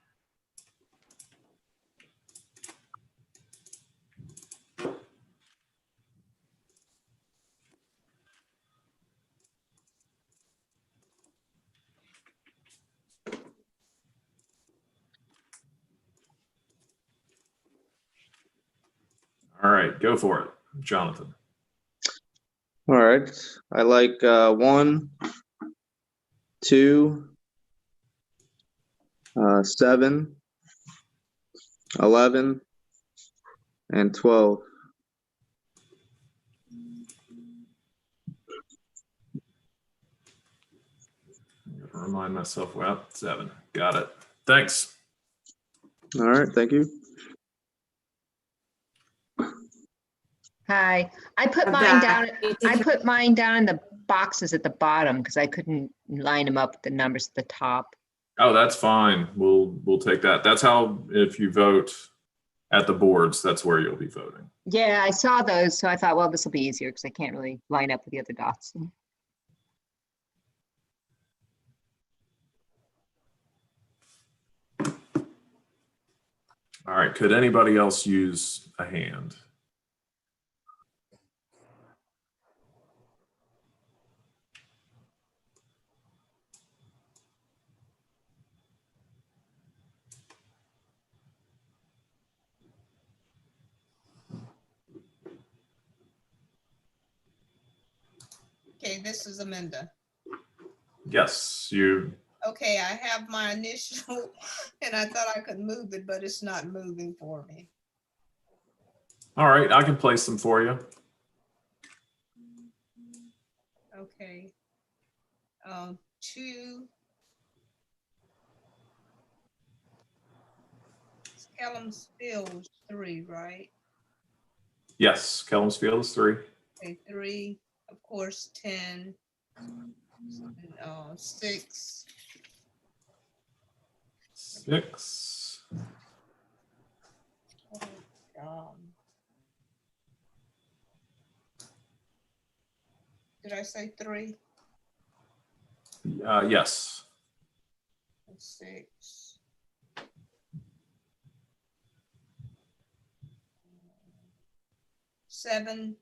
All right, go for it, Jonathan. All right, I like 1, 2, 7, 11, and 12. I'm gonna remind myself, well, 7. Got it. Thanks. All right, thank you. Hi, I put mine down. I put mine down in the boxes at the bottom because I couldn't line them up with the numbers at the top. Oh, that's fine. We'll take that. That's how, if you vote at the boards, that's where you'll be voting. Yeah, I saw those, so I thought, well, this will be easier because I can't really line up with the other dots. All right, could anybody else use a hand? Okay, this is Amanda. Yes, you. Okay, I have my initial and I thought I could move it, but it's not moving for me. All right, I can place them for you. Okay. 2. Kellum's Field 3, right? Yes, Kellum's Field is 3. Okay, 3, of course, 10, 6. 6. Did I say 3? Yes. 6. 7.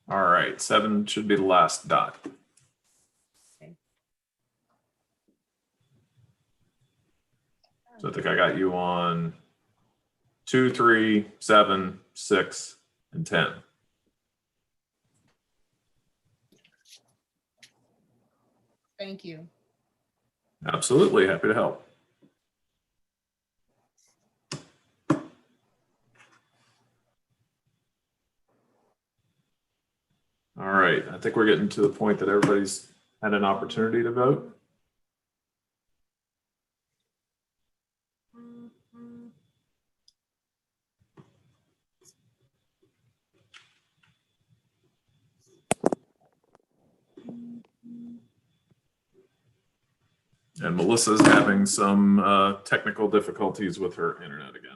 All right, 7 should be the last dot. Okay. So I think I got you on 2, 3, 7, 6, and 10. Thank you. Absolutely, happy to help. All right, I think we're getting to the point that everybody's had an opportunity to vote. And Melissa's having some technical difficulties with her internet again.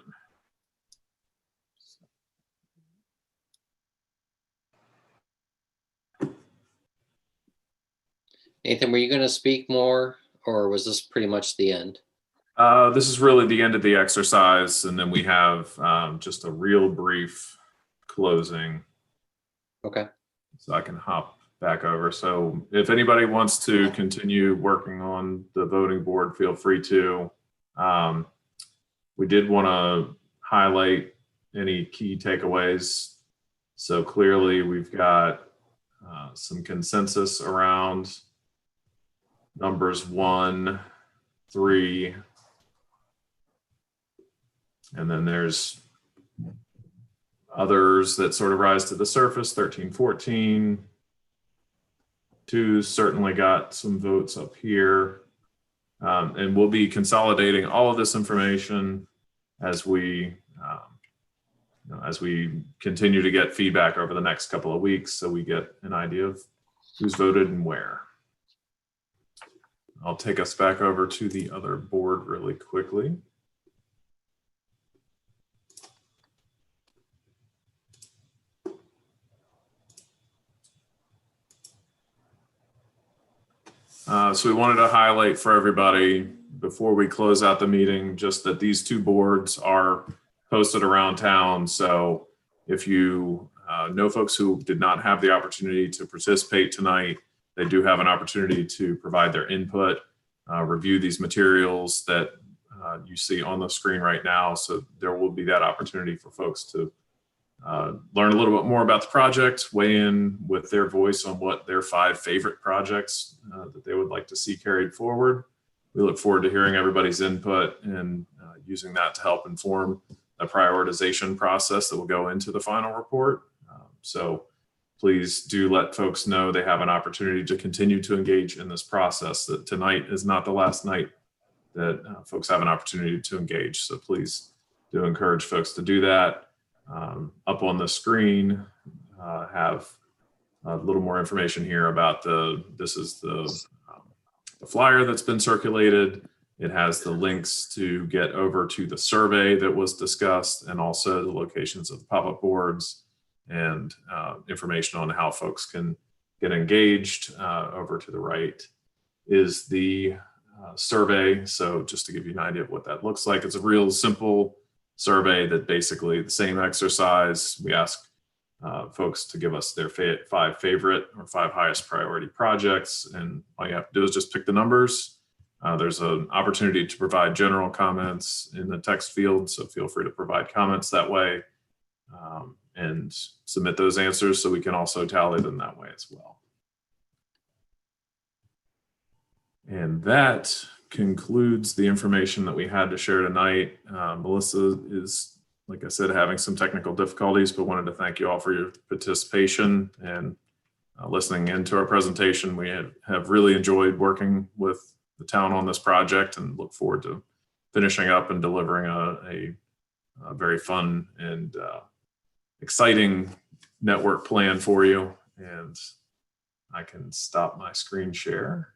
Nathan, were you going to speak more, or was this pretty much the end? This is really the end of the exercise, and then we have just a real brief closing. Okay. So I can hop back over. So if anybody wants to continue working on the voting board, feel free to. We did want to highlight any key takeaways. So clearly we've got some consensus around numbers 1, 3, and then there's others that sort of rise to the surface, 13, 14. 2 certainly got some votes up here. And we'll be consolidating all of this information as we continue to get feedback over the next couple of weeks, so we get an idea of who's voted and where. I'll take us back over to the other board really quickly. So we wanted to highlight for everybody before we close out the meeting, just that these 2 boards are posted around town. So if you know folks who did not have the opportunity to participate tonight, they do have an opportunity to provide their input, review these materials that you see on the screen right now. So there will be that opportunity for folks to learn a little bit more about the project, weigh in with their voice on what their 5 favorite projects that they would like to see carried forward. We look forward to hearing everybody's input and using that to help inform a prioritization process that will go into the final report. So please do let folks know they have an opportunity to continue to engage in this process, that tonight is not the last night that folks have an opportunity to engage. So please do encourage folks to do that. Up on the screen, have a little more information here about this is the flyer that's been circulated. It has the links to get over to the survey that was discussed, and also the locations of the pop-up boards and information on how folks can get engaged. Over to the right is the survey. So just to give you an idea of what that looks like, it's a real simple survey that basically the same exercise. We ask folks to give us their 5 favorite or 5 highest priority projects, and all you have to do is just pick the numbers. There's an opportunity to provide general comments in the text field, so feel free to provide comments that way, and submit those answers so we can also tally them that way as well. And that concludes the information that we had to share tonight. Melissa is, like I said, having some technical difficulties, but wanted to thank you all for your participation and listening into our presentation. We have really enjoyed working with the town on this project and look forward to finishing up and delivering a very fun and exciting network plan for you. And I can stop my screen share.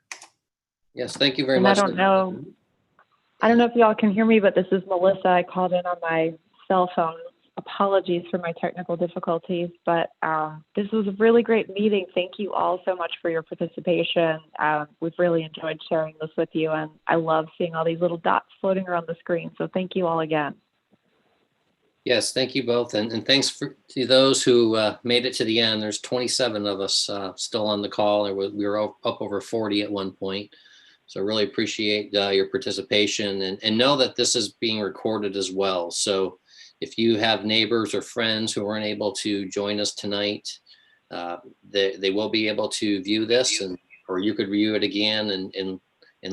Yes, thank you very And much. I don't know if y'all can hear me, but this is Melissa. I called in on my cell phone. Apologies for my technical difficulties, but this was a really great meeting. Thank you all so much for your participation. We've really enjoyed sharing this with you, and I love seeing all these little dots floating around the screen. So thank you all again. Yes, thank you both. And thanks to those who made it to the end. There's 27 of us still on the call. We were up over 40 at one point. So really appreciate your participation, and know that this is being recorded as well. So if you have neighbors or friends who weren't able to join us tonight, they will be able to view this, and or you could review it again and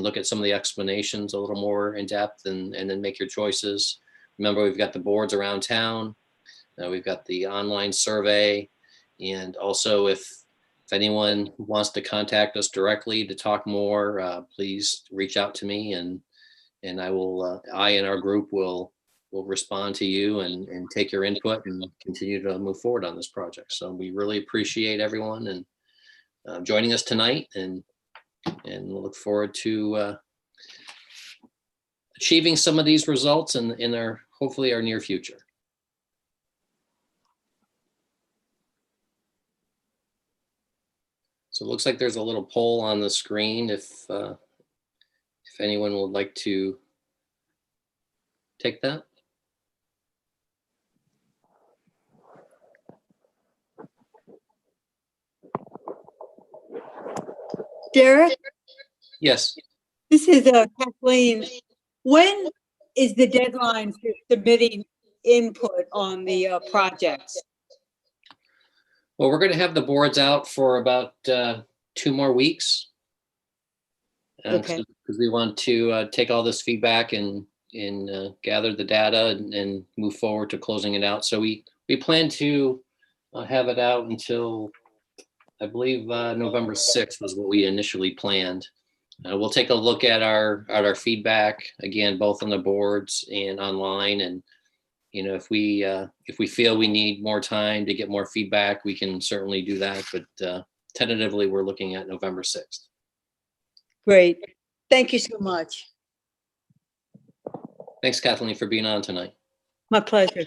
look at some of the explanations a little more in depth and then make your choices. Remember, we've got the boards around town. We've got the online survey. And also if anyone wants to contact us directly to talk more, please reach out to me and I and our group will respond to you and take your input and continue to move forward on this project. So we really appreciate everyone and joining us tonight and look forward to achieving some of these results in our, hopefully our near future. So it looks like there's a little poll on the screen if anyone would like to take that. Derek, Yes. this is Kathleen. When is the deadline for submitting input on the projects? Well, we're going to have the boards out for about 2 more weeks. Okay. Because we want to take all this feedback and gather the data and move forward to closing it out. So we plan to have it out until, I believe, November 6th was what we initially planned. We'll take a look at our feedback again, both on the boards and online. And you know, if we feel we need more time to get more feedback, we can certainly do that. But tentatively, we're looking at November 6th. Great. Thank you so much. Thanks, Kathleen, for being on tonight. My pleasure.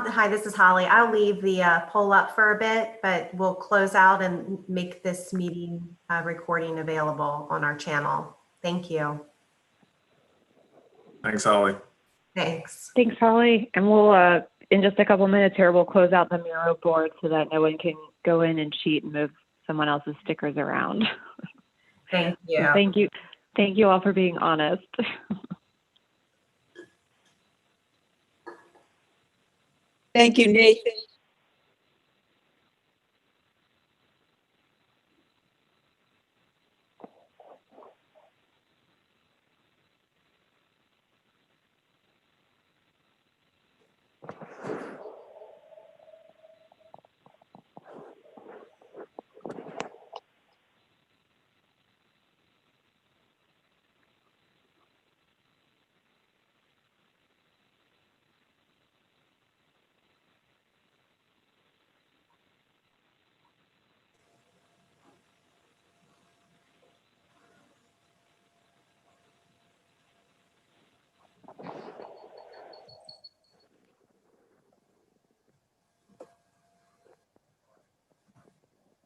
Hi, this is Holly. I'll leave the poll up for a bit, but we'll close out and make this meeting recording available on our channel. Thank you. Thanks, Holly. Thanks. Thanks, Holly. And we'll, in just a couple minutes here, we'll close out the Miro board so that no one can go in and cheat and move someone else's stickers around. Thank you. So thank you. Thank you all for being honest. Thank you, Nathan.